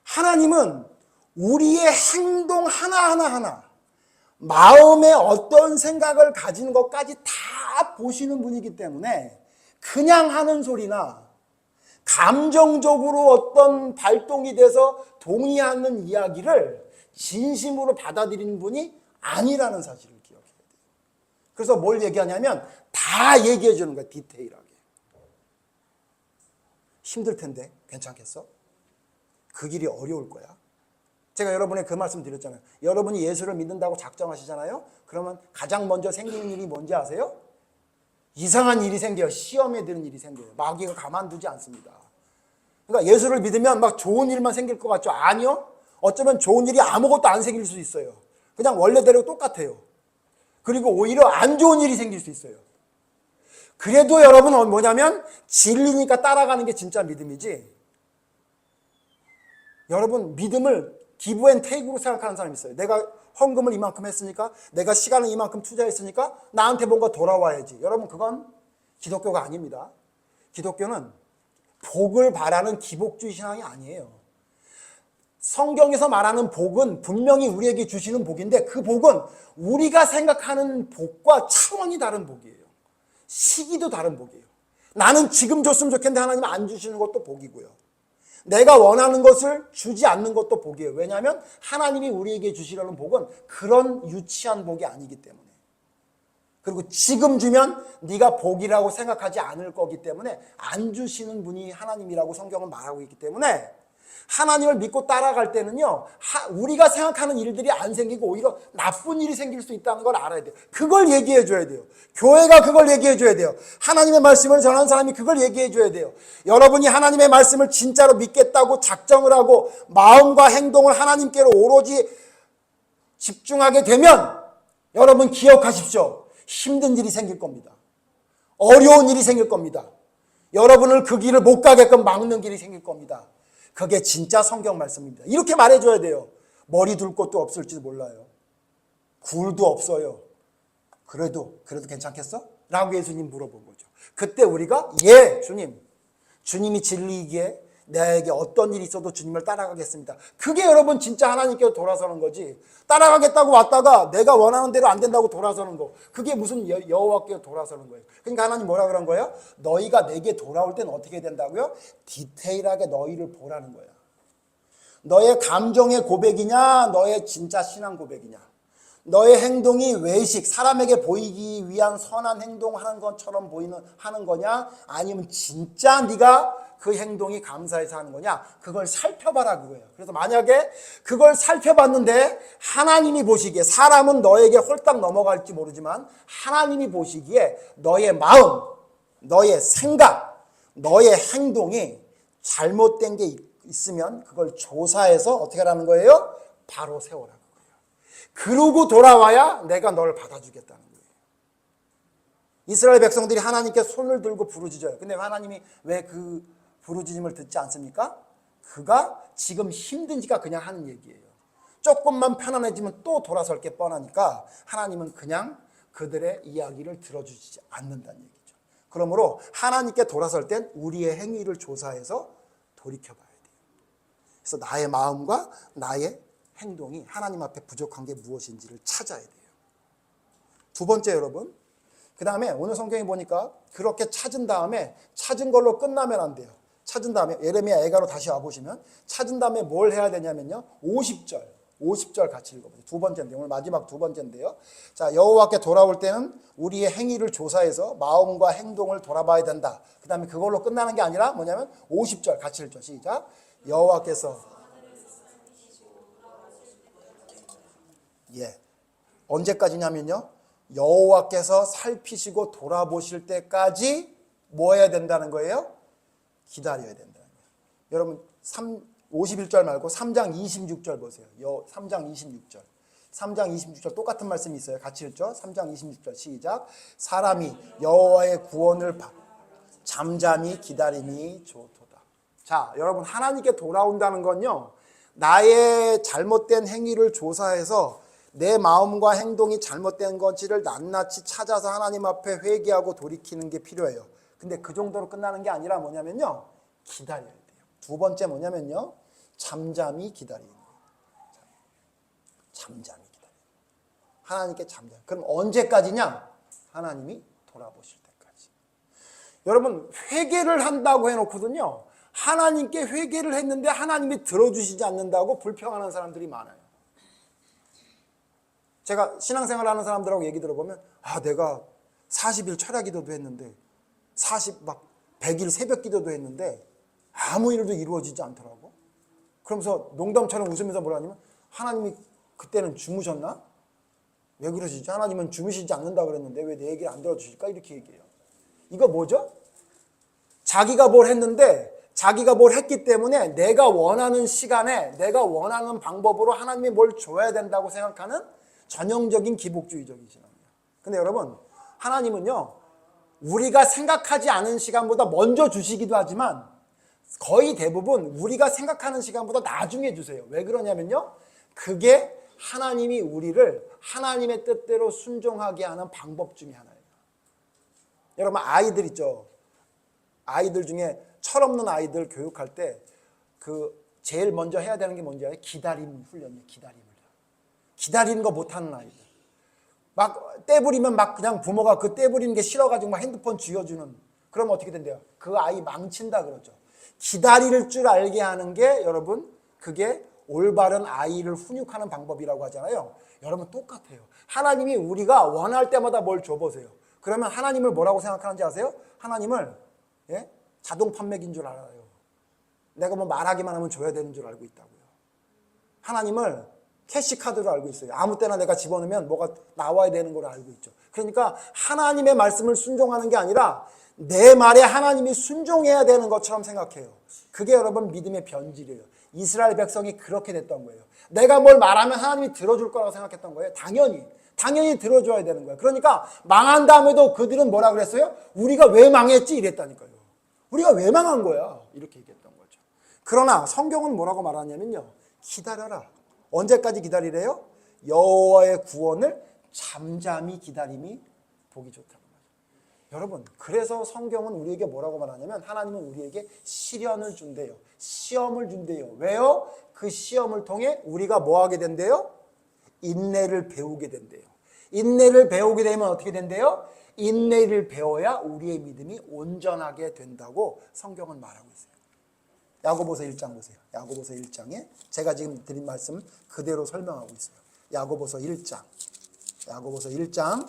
하나님은 우리의 행동 하나하나, 마음에 어떤 생각을 가지는 것까지 다 보시는 분이기 때문에 그냥 하는 소리나 감정적으로 어떤 발동이 돼서 동의하는 이야기를 진심으로 받아들이는 분이 아니라는 사실을 기억해야 돼요. 그래서 뭘 얘기하냐면 다 얘기해 주는 거야. 디테일하게. 힘들 텐데 괜찮겠어? 그 길이 어려울 거야. 제가 여러분의 그 말씀 드렸잖아요. 여러분이 예수를 믿는다고 작정하시잖아요. 그러면 가장 먼저 생기는 일이 뭔지 아세요? 이상한 일이 생겨요. 시험에 드는 일이 생겨요. 마귀가 가만두지 않습니다. 그러니까 예수를 믿으면 막 좋은 일만 생길 것 같죠? 아니요. 어쩌면 좋은 일이 아무것도 안 생길 수 있어요. 그냥 원래대로 똑같아요. 그리고 오히려 안 좋은 일이 생길 수 있어요. 그래도 여러분은 뭐냐면 진리니까 따라가는 게 진짜 믿음이지. 여러분, 믿음을 기브 앤 테이크로 생각하는 사람이 있어요. 내가 헌금을 이만큼 했으니까, 내가 시간을 이만큼 투자했으니까 나한테 뭔가 돌아와야지. 여러분, 그건 기독교가 아닙니다. 기독교는 복을 바라는 기복주의 신앙이 아니에요. 성경에서 말하는 복은 분명히 우리에게 주시는 복인데 그 복은 우리가 생각하는 복과 차원이 다른 복이에요. 시기도 다른 복이에요. 나는 지금 줬으면 좋겠는데 하나님 안 주시는 것도 복이고요. 내가 원하는 것을 주지 않는 것도 복이에요. 왜냐하면 하나님이 우리에게 주시려는 복은 그런 유치한 복이 아니기 때문에. 그리고 지금 주면 네가 복이라고 생각하지 않을 거기 때문에 안 주시는 분이 하나님이라고 성경은 말하고 있기 때문에 하나님을 믿고 따라갈 때는요, 우리가 생각하는 일들이 안 생기고 오히려 나쁜 일이 생길 수 있다는 걸 알아야 돼요. 그걸 얘기해 줘야 돼요. 교회가 그걸 얘기해 줘야 돼요. 하나님의 말씀을 전하는 사람이 그걸 얘기해 줘야 돼요. 여러분이 하나님의 말씀을 진짜로 믿겠다고 작정을 하고 마음과 행동을 하나님께로 오로지 집중하게 되면 여러분 기억하십시오. 힘든 일이 생길 겁니다. 어려운 일이 생길 겁니다. 여러분을 그 길을 못 가게끔 막는 길이 생길 겁니다. 그게 진짜 성경 말씀입니다. 이렇게 말해줘야 돼요. 머리 둘 곳도 없을지도 몰라요. 굴도 없어요. 그래도 괜찮겠어? 라고 예수님 물어본 거죠. 그때 우리가 예 주님, 주님이 진리이기에 내게 어떤 일이 있어도 주님을 따라가겠습니다. 그게 여러분 진짜 하나님께로 돌아서는 거지. 따라가겠다고 왔다가 내가 원하는 대로 안 된다고 돌아서는 거, 그게 무슨 여호와께로 돌아서는 거예요. 그러니까 하나님 뭐라 그런 거예요? 너희가 내게 돌아올 때는 어떻게 된다고요? 디테일하게 너희를 보라는 거야. 너의 감정의 고백이냐, 너의 진짜 신앙 고백이냐. 너의 행동이 외식, 사람에게 보이기 위한 선한 행동하는 것처럼 하는 거냐, 아니면 진짜 네가 그 행동이 감사해서 하는 거냐, 그걸 살펴봐라 그거예요. 그래서 만약에 그걸 살펴봤는데 하나님이 보시기에, 사람은 너에게 홀딱 넘어갈지 모르지만 하나님이 보시기에 너의 마음, 너의 생각, 너의 행동이 잘못된 게 있으면 그걸 조사해서 어떻게 하라는 거예요? 바로 세워라. 그러고 돌아와야 내가 널 받아주겠다는 거예요. 이스라엘 백성들이 하나님께 손을 들고 부르짖어요. 근데 하나님이 왜 그 부르짖음을 듣지 않습니까? 그가 지금 힘든지가 그냥 하는 얘기예요. 조금만 편안해지면 또 돌아설 게 뻔하니까 하나님은 그냥 그들의 이야기를 들어주지 않는다는 얘기죠. 그러므로 하나님께 돌아설 땐 우리의 행위를 조사해서 돌이켜봐야 돼요. 그래서 나의 마음과 나의 행동이 하나님 앞에 부족한 게 무엇인지를 찾아야 돼요. 두 번째 여러분, 그 다음에 오늘 성경에 보니까 그렇게 찾은 다음에 찾은 걸로 끝나면 안 돼요. 찾은 다음에 예레미야 애가로 다시 와보시면 찾은 다음에 뭘 해야 되냐면요. 50절 같이 읽어보세요. 두 번째인데 오늘 마지막 두 번째인데요. 자, 여호와께 돌아올 때는 우리의 행위를 조사해서 마음과 행동을 돌아봐야 된다. 그 다음에 그걸로 끝나는 게 아니라 뭐냐면 50절 같이 읽죠. 시작. 여호와께서 언제까지냐면요. 여호와께서 살피시고 돌아보실 때까지 뭐 해야 된다는 거예요? 기다려야 된다는 거예요. 여러분 51절 말고 3장 26절 보세요. 3장 26절. 3장 26절 똑같은 말씀이 있어요. 같이 읽죠. 3장 26절 시작. 사람이 여호와의 구원을 잠잠히 기다림이 좋도다. 자, 여러분 하나님께 돌아온다는 건요. 나의 잘못된 행위를 조사해서 내 마음과 행동이 잘못된 건지를 낱낱이 찾아서 하나님 앞에 회개하고 돌이키는 게 필요해요. 근데 그 정도로 끝나는 게 아니라 뭐냐면요. 기다려야 돼요. 두 번째 뭐냐면요. 잠잠히 기다리는 거예요. 잠잠히 기다리는 거예요. 하나님께 잠잠히. 그럼 언제까지냐? 하나님이 돌아보실 때까지. 여러분 회개를 한다고 해놓고든요. 하나님께 회개를 했는데 하나님이 들어주시지 않는다고 불평하는 사람들이 많아요. 제가 신앙생활 하는 사람들하고 얘기 들어보면 내가 40일 철야 기도도 했는데 100일 새벽 기도도 했는데 아무 일도 이루어지지 않더라고. 그러면서 농담처럼 웃으면서 뭐라 하냐면 하나님이 그때는 주무셨나? 왜 그러시지? 하나님은 주무시지 않는다 그랬는데 왜 내 얘기를 안 들어주실까? 이렇게 얘기해요. 이거 뭐죠? 자기가 뭘 했는데 자기가 뭘 했기 때문에 내가 원하는 시간에 내가 원하는 방법으로 하나님이 뭘 줘야 된다고 생각하는 전형적인 기복주의적인 신앙이에요. 근데 여러분 하나님은요. 우리가 생각하지 않은 시간보다 먼저 주시기도 하지만 거의 대부분 우리가 생각하는 시간보다 나중에 주세요. 왜 그러냐면요. 그게 하나님이 우리를 하나님의 뜻대로 순종하게 하는 방법 중에 하나예요. 여러분 아이들 있죠. 아이들 중에 철없는 아이들 교육할 때 제일 먼저 해야 되는 게 뭔지 알아요? 기다림 훈련이에요. 기다리는 거 못하는 아이들. 막 떼부리면 막 그냥 부모가 그 떼부리는 게 싫어가지고 막 핸드폰 쥐어주는. 그러면 어떻게 된대요? 그 아이 망친다 그러죠. 기다릴 줄 알게 하는 게 여러분 그게 올바른 아이를 훈육하는 방법이라고 하잖아요. 여러분 똑같아요. 하나님이 우리가 원할 때마다 뭘 줘보세요. 그러면 하나님을 뭐라고 생각하는지 아세요? 하나님을 자동 판매기인 줄 알아요. 내가 뭐 말하기만 하면 줘야 되는 줄 알고 있다고요. 하나님을 캐시카드로 알고 있어요. 아무 때나 내가 집어넣으면 뭐가 나와야 되는 걸 알고 있죠. 그러니까 하나님의 말씀을 순종하는 게 아니라 내 말에 하나님이 순종해야 되는 것처럼 생각해요. 그게 여러분 믿음의 변질이에요. 이스라엘 백성이 그렇게 됐던 거예요. 내가 뭘 말하면 하나님이 들어줄 거라고 생각했던 거예요. 당연히 들어줘야 되는 거예요. 그러니까 망한 다음에도 그들은 뭐라 그랬어요? 우리가 왜 망했지? 이랬다니까요. 우리가 왜 망한 거야? 이렇게 얘기했던 거죠. 그러나 성경은 뭐라고 말하냐면요. 기다려라. 언제까지 기다리래요? 여호와의 구원을 잠잠히 기다림이 복이 좋다는 거죠. 여러분 그래서 성경은 우리에게 뭐라고 말하냐면 하나님은 우리에게 시련을 준대요. 시험을 준대요. 왜요? 그 시험을 통해 우리가 뭐 하게 된대요? 인내를 배우게 된대요. 인내를 배우게 되면 어떻게 된대요? 인내를 배워야 우리의 믿음이 온전하게 된다고 성경은 말하고 있어요. 야고보서 1장 보세요. 야고보서 1장에 제가 지금 드린 말씀 그대로 설명하고 있어요. 야고보서 1장. 야고보서 1장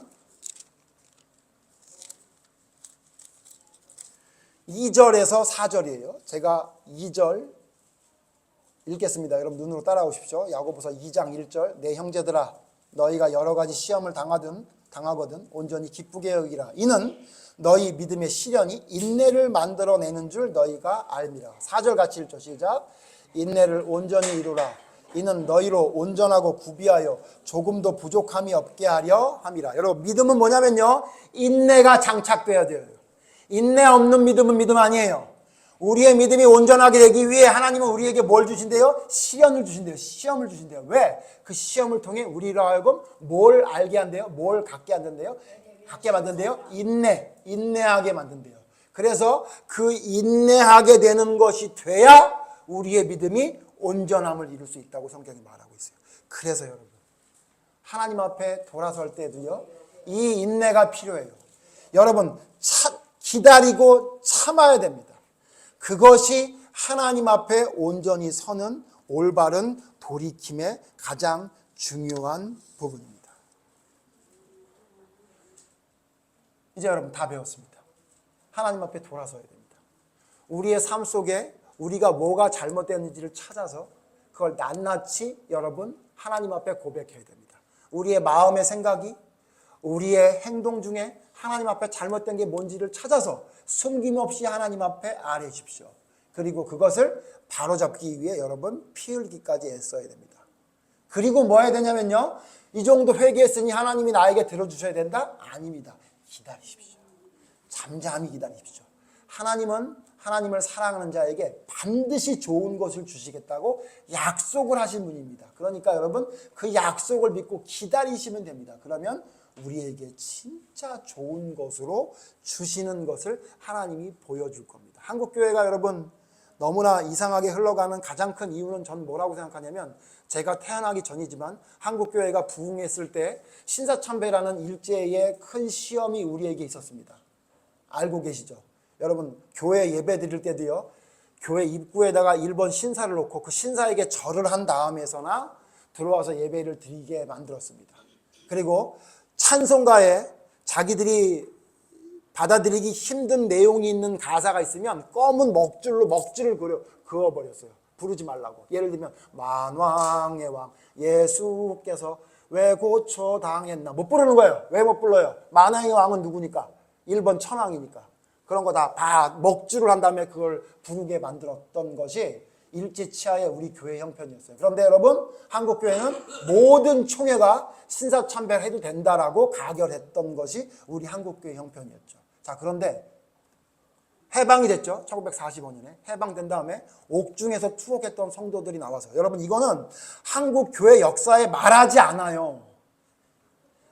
2절에서 4절이에요. 제가 2절 읽겠습니다. 여러분 눈으로 따라오십시오. 야고보서 2장 1절. 내 형제들아 너희가 여러 가지 시험을 당하거든 온전히 기쁘게 여기라. 이는 너희 믿음의 시련이 인내를 만들어내는 줄 너희가 알미라. 4절 같이 읽죠. 시작. 인내를 온전히 이루라. 이는 너희로 온전하고 구비하여 조금도 부족함이 없게 하려 함이라. 여러분 믿음은 뭐냐면요. 인내가 장착돼야 돼요. 인내 없는 믿음은 믿음 아니에요. 우리의 믿음이 온전하게 되기 위해 하나님은 우리에게 뭘 주신대요? 시련을 주신대요. 시험을 주신대요. 왜? 그 시험을 통해 우리로 하여금 뭘 알게 한대요? 뭘 갖게 한대요? 갖게 만든대요? 인내하게 만든대요. 그래서 그 인내하게 되는 것이 돼야 우리의 믿음이 온전함을 이룰 수 있다고 성경이 말하고 있어요. 그래서 여러분, 하나님 앞에 돌아설 때도요, 이 인내가 필요해요. 여러분, 기다리고 참아야 됩니다. 그것이 하나님 앞에 온전히 서는 올바른 돌이킴의 가장 중요한 부분입니다. 이제 여러분 다 배웠습니다. 하나님 앞에 돌아서야 됩니다. 우리의 삶 속에 우리가 뭐가 잘못됐는지를 찾아서 그걸 낱낱이 여러분 하나님 앞에 고백해야 됩니다. 우리의 마음의 생각이, 우리의 행동 중에 하나님 앞에 잘못된 게 뭔지를 찾아서 숨김없이 하나님 앞에 아뢰십시오. 그리고 그것을 바로잡기 위해 여러분 피 흘기까지 애써야 됩니다. 그리고 뭐 해야 되냐면요, 이 정도 회개했으니 하나님이 나에게 들어주셔야 된다? 아닙니다. 기다리십시오. 잠잠히 기다리십시오. 하나님은 하나님을 사랑하는 자에게 반드시 좋은 것을 주시겠다고 약속을 하신 분입니다. 그러니까 여러분 그 약속을 믿고 기다리시면 됩니다. 그러면 우리에게 진짜 좋은 것으로 주시는 것을 하나님이 보여줄 겁니다. 한국교회가 여러분 너무나 이상하게 흘러가는 가장 큰 이유는 전 뭐라고 생각하냐면, 제가 태어나기 전이지만 한국교회가 부흥했을 때 신사참배라는 일제의 큰 시험이 우리에게 있었습니다. 알고 계시죠? 여러분 교회 예배 드릴 때도요, 교회 입구에다가 1번 신사를 놓고 그 신사에게 절을 한 다음에서나 들어와서 예배를 드리게 만들었습니다. 그리고 찬송가에 자기들이 받아들이기 힘든 내용이 있는 가사가 있으면 검은 먹줄로 먹줄을 그어버렸어요. 부르지 말라고. 예를 들면 만왕의 왕 예수께서 왜 고초당했나, 못 부르는 거예요. 왜 못 불러요? 만왕의 왕은 누구니까? 1번 천왕이니까. 그런 거 다 먹줄을 한 다음에 그걸 부르게 만들었던 것이 일제치하의 우리 교회 형편이었어요. 그런데 여러분 한국교회는 모든 총회가 신사참배를 해도 된다라고 가결했던 것이 우리 한국교회 형편이었죠. 자, 그런데 해방이 됐죠. 1945년에 해방된 다음에 옥중에서 투옥했던 성도들이 나와서, 여러분 이거는 한국교회 역사에 말하지 않아요.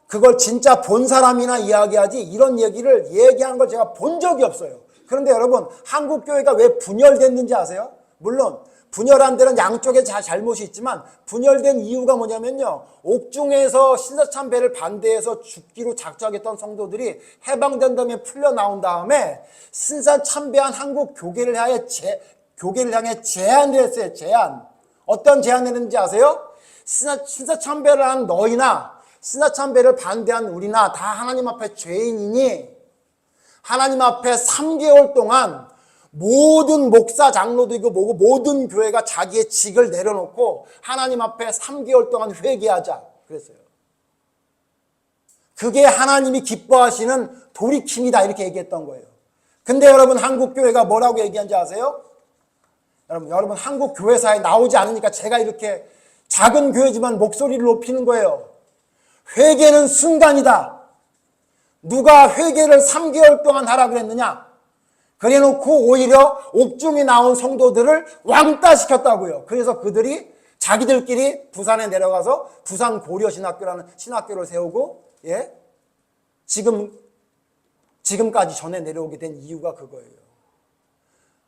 그걸 진짜 본 사람이나 이야기하지 이런 얘기를 얘기하는 걸 제가 본 적이 없어요. 그런데 여러분 한국교회가 왜 분열됐는지 아세요? 물론 분열한 데는 양쪽에 잘못이 있지만 분열된 이유가 뭐냐면요, 옥중에서 신사참배를 반대해서 죽기로 작정했던 성도들이 해방된 다음에 풀려 나온 다음에 신사참배한 한국 교계를 향해 제안을 했어요. 제안. 어떤 제안을 했는지 아세요? 신사참배를 한 너희나 신사참배를 반대한 우리나 다 하나님 앞에 죄인이니 하나님 앞에 3개월 동안 모든 목사 장로들이고 뭐고 모든 교회가 자기의 직을 내려놓고 하나님 앞에 3개월 동안 회개하자 그랬어요. 그게 하나님이 기뻐하시는 돌이킴이다 이렇게 얘기했던 거예요. 근데 여러분 한국교회가 뭐라고 얘기한지 아세요? 여러분 한국교회사에 나오지 않으니까 제가 이렇게 작은 교회지만 목소리를 높이는 거예요. 회개는 순간이다. 누가 회개를 3개월 동안 하라 그랬느냐? 그래놓고 오히려 옥중에 나온 성도들을 왕따시켰다고요. 그래서 그들이 자기들끼리 부산에 내려가서 부산 고려신학교라는 신학교를 세우고, 지금까지 전해 내려오게 된 이유가 그거예요.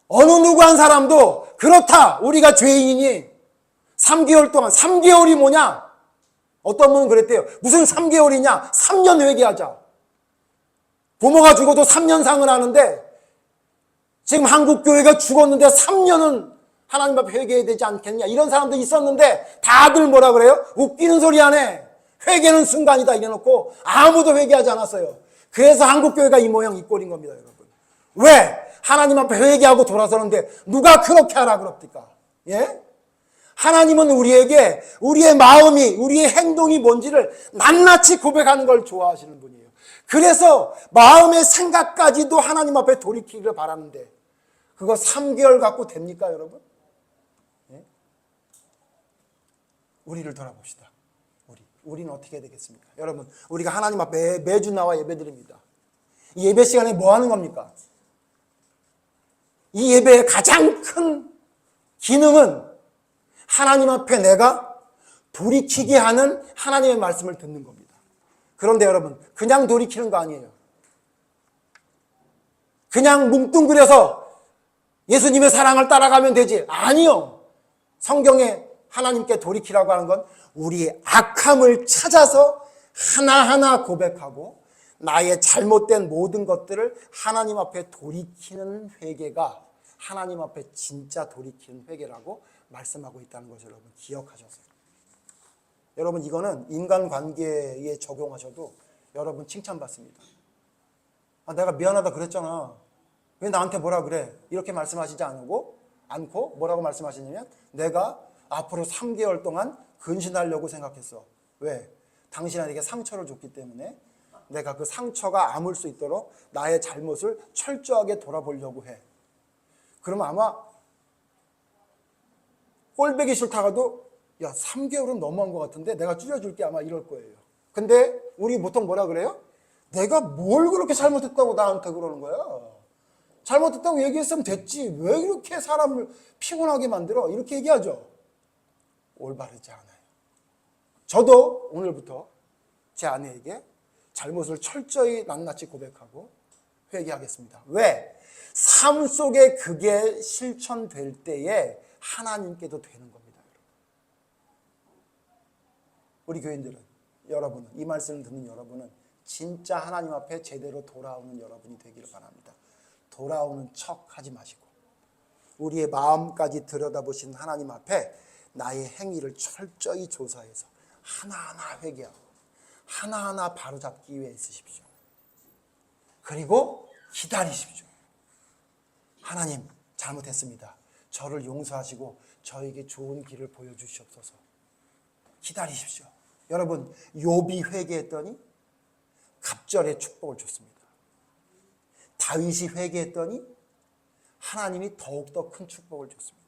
어느 누구 한 사람도 그렇다, 우리가 죄인이니 3개월 동안, 3개월이 뭐냐? 어떤 분은 그랬대요. 무슨 3개월이냐? 3년 회개하자. 부모가 죽어도 3년상을 하는데 지금 한국교회가 죽었는데 3년은 하나님 앞에 회개해야 되지 않겠냐, 이런 사람도 있었는데 다들 뭐라 그래요? 웃기는 소리 안 해. 회개는 순간이다 이래놓고 아무도 회개하지 않았어요. 그래서 한국교회가 이 모양 이 꼴인 겁니다, 여러분. 왜? 하나님 앞에 회개하고 돌아서는데 누가 그렇게 하라 그럽니까? 하나님은 우리에게 우리의 마음이, 우리의 행동이 뭔지를 낱낱이 고백하는 걸 좋아하시는 분이에요. 그래서 마음의 생각까지도 하나님 앞에 돌이키기를 바라는데 그거 3개월 갖고 됩니까, 여러분? 우리를 돌아봅시다. 우리는 어떻게 해야 되겠습니까? 여러분, 우리가 하나님 앞에 매주 나와 예배드립니다. 이 예배 시간에 뭐 하는 겁니까? 이 예배의 가장 큰 기능은 하나님 앞에 내가 돌이키게 하는 하나님의 말씀을 듣는 겁니다. 그런데 여러분, 그냥 돌이키는 거 아니에요. 그냥 뭉뚱그려서 예수님의 사랑을 따라가면 되지. 아니요. 성경에 하나님께 돌이키라고 하는 건 우리의 악함을 찾아서 하나하나 고백하고 나의 잘못된 모든 것들을 하나님 앞에 돌이키는 회개가 하나님 앞에 진짜 돌이키는 회개라고 말씀하고 있다는 것을 여러분 기억하셨어요. 여러분 이거는 인간관계에 적용하셔도 여러분 칭찬받습니다. 내가 미안하다 그랬잖아. 왜 나한테 뭐라 그래? 이렇게 말씀하시지 않고 뭐라고 말씀하시냐면 내가 앞으로 3개월 동안 근신하려고 생각했어. 왜? 당신에게 상처를 줬기 때문에 내가 그 상처가 아물 수 있도록 나의 잘못을 철저하게 돌아보려고 해. 그러면 아마 꼴배기 싫다가도 야 3개월은 너무한 것 같은데 내가 줄여줄게 아마 이럴 거예요. 근데 우리 보통 뭐라 그래요? 내가 뭘 그렇게 잘못했다고 나한테 그러는 거야? 잘못했다고 얘기했으면 됐지. 왜 이렇게 사람을 피곤하게 만들어? 이렇게 얘기하죠. 올바르지 않아요. 저도 오늘부터 제 아내에게 잘못을 철저히 낱낱이 고백하고 회개하겠습니다. 왜? 삶 속에 그게 실천될 때에 하나님께도 되는 겁니다. 우리 교인들은, 여러분은, 이 말씀을 듣는 여러분은 진짜 하나님 앞에 제대로 돌아오는 여러분이 되기를 바랍니다. 돌아오는 척 하지 마시고 우리의 마음까지 들여다보신 하나님 앞에 나의 행위를 철저히 조사해서 하나하나 회개하고 하나하나 바로잡기 위해 쓰십시오. 그리고 기다리십시오. 하나님 잘못했습니다. 저를 용서하시고 저에게 좋은 길을 보여주시옵소서. 기다리십시오. 여러분 욥이 회개했더니 갑절의 축복을 줬습니다. 다윗이 회개했더니 하나님이 더욱더 큰 축복을 줬습니다.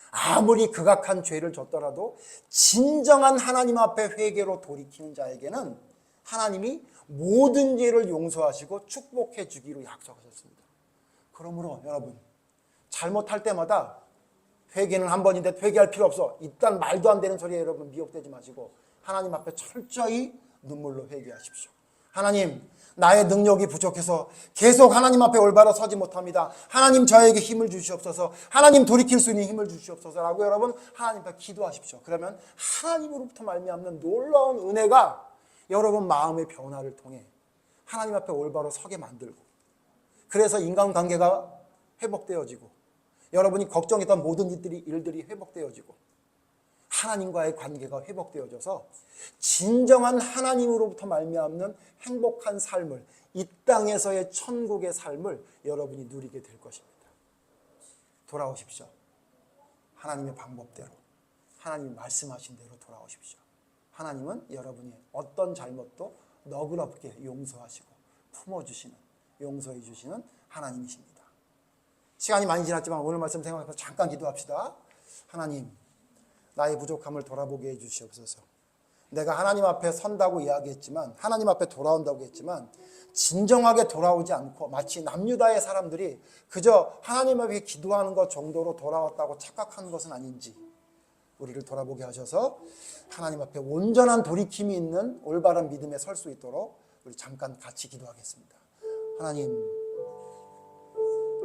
아무리 극악한 죄를 졌더라도 진정한 하나님 앞에 회개로 돌이키는 자에게는 하나님이 모든 죄를 용서하시고 축복해 주기로 약속하셨습니다. 그러므로 여러분 잘못할 때마다 회개는 한 번인데 회개할 필요 없어. 일단 말도 안 되는 소리에 여러분 미혹되지 마시고 하나님 앞에 철저히 눈물로 회개하십시오. 하나님 나의 능력이 부족해서 계속 하나님 앞에 올바로 서지 못합니다. 하나님 저에게 힘을 주시옵소서. 하나님 돌이킬 수 있는 힘을 주시옵소서라고 여러분 하나님 앞에 기도하십시오. 그러면 하나님으로부터 말미암는 놀라운 은혜가 여러분 마음의 변화를 통해 하나님 앞에 올바로 서게 만들고 그래서 인간관계가 회복되어지고 여러분이 걱정했던 모든 일들이 회복되어지고 하나님과의 관계가 회복되어져서 진정한 하나님으로부터 말미암는 행복한 삶을 이 땅에서의 천국의 삶을 여러분이 누리게 될 것입니다. 돌아오십시오. 하나님의 방법대로 하나님이 말씀하신 대로 돌아오십시오. 하나님은 여러분이 어떤 잘못도 너그럽게 용서하시고 품어주시는 용서해 주시는 하나님이십니다. 시간이 많이 지났지만 오늘 말씀 생각해서 잠깐 기도합시다. 하나님 나의 부족함을 돌아보게 해주시옵소서. 내가 하나님 앞에 선다고 이야기했지만 하나님 앞에 돌아온다고 했지만 진정하게 돌아오지 않고 마치 남유다의 사람들이 그저 하나님 앞에 기도하는 것 정도로 돌아왔다고 착각하는 것은 아닌지 우리를 돌아보게 하셔서 하나님 앞에 온전한 돌이킴이 있는 올바른 믿음에 설 수 있도록 우리 잠깐 같이 기도하겠습니다. 하나님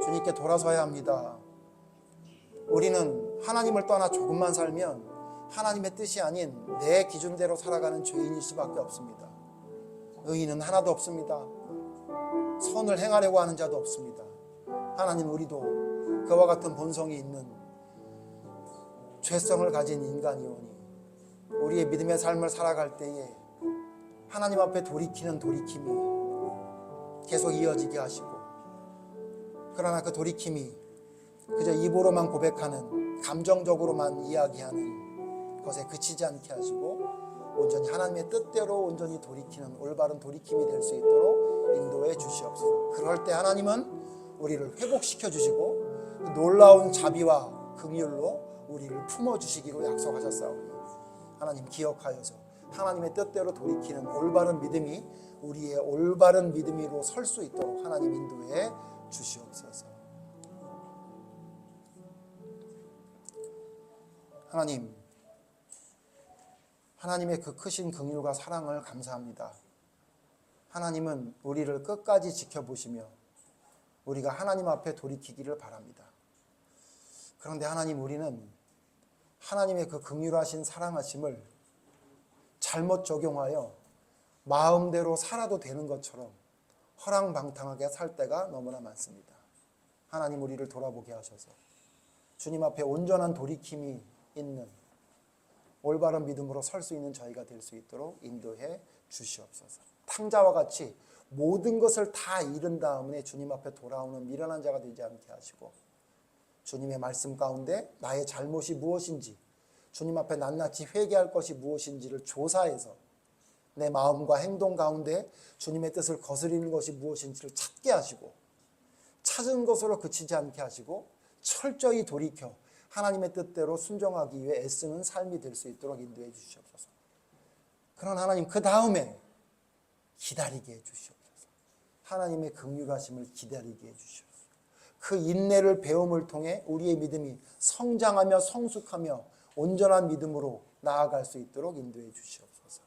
주님께 돌아서야 합니다. 우리는 하나님을 떠나 조금만 살면 하나님의 뜻이 아닌 내 기준대로 살아가는 죄인일 수밖에 없습니다. 의인은 하나도 없습니다. 선을 행하려고 하는 자도 없습니다. 하나님 우리도 그와 같은 본성이 있는 죄성을 가진 인간이오니 우리의 믿음의 삶을 살아갈 때에 하나님 앞에 돌이키는 돌이킴이 계속 이어지게 하시고 그러나 그 돌이킴이 그저 입으로만 고백하는 감정적으로만 이야기하는 것에 그치지 않게 하시고 온전히 하나님의 뜻대로 온전히 돌이키는 올바른 돌이킴이 될 수 있도록 인도해 주시옵소서. 그럴 때 하나님은 우리를 회복시켜 주시고 놀라운 자비와 긍휼로 우리를 품어주시기로 약속하셨사오니 하나님 기억하여서 하나님의 뜻대로 돌이키는 올바른 믿음이 우리의 올바른 믿음으로 설 수 있도록 하나님 인도해 주시옵소서. 하나님의 그 크신 긍휼과 사랑을 감사합니다. 하나님은 우리를 끝까지 지켜보시며 우리가 하나님 앞에 돌이키기를 바랍니다. 그런데 하나님 우리는 하나님의 그 긍휼하신 사랑하심을 잘못 적용하여 마음대로 살아도 되는 것처럼 허랑방탕하게 살 때가 너무나 많습니다. 하나님 우리를 돌아보게 하셔서 주님 앞에 온전한 돌이킴이 있는 올바른 믿음으로 설 수 있는 저희가 될 수 있도록 인도해 주시옵소서. 탕자와 같이 모든 것을 다 잃은 다음에 주님 앞에 돌아오는 미련한 자가 되지 않게 하시고 주님의 말씀 가운데 나의 잘못이 무엇인지 주님 앞에 낱낱이 회개할 것이 무엇인지를 조사해서 내 마음과 행동 가운데 주님의 뜻을 거스리는 것이 무엇인지를 찾게 하시고 찾은 것으로 그치지 않게 하시고 철저히 돌이켜 하나님의 뜻대로 순종하기 위해 애쓰는 삶이 될 수 있도록 인도해 주시옵소서. 그런 하나님 그 다음에 기다리게 해 주시옵소서. 하나님의 긍휼하심을 기다리게 해 주시옵소서. 그 인내를 배움을 통해 우리의 믿음이 성장하며 성숙하며 온전한 믿음으로 나아갈 수 있도록 인도해 주시옵소서.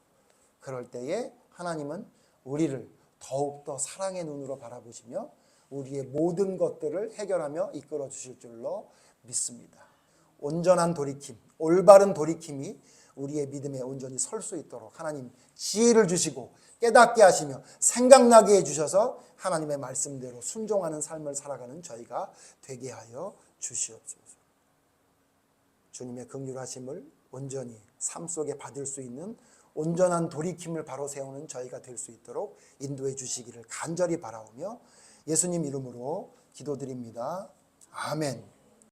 그럴 때에 하나님은 우리를 더욱더 사랑의 눈으로 바라보시며 우리의 모든 것들을 해결하며 이끌어 주실 줄로 믿습니다. 온전한 돌이킴, 올바른 돌이킴이 우리의 믿음에 온전히 설 수 있도록 하나님 지혜를 주시고 깨닫게 하시며 생각나게 해주셔서 하나님의 말씀대로 순종하는 삶을 살아가는 저희가 되게 하여 주시옵소서. 주님의 긍휼하심을 온전히 삶 속에 받을 수 있는 온전한 돌이킴을 바로 세우는 저희가 될 수 있도록 인도해 주시기를 간절히 바라오며 예수님 이름으로 기도드립니다. 아멘.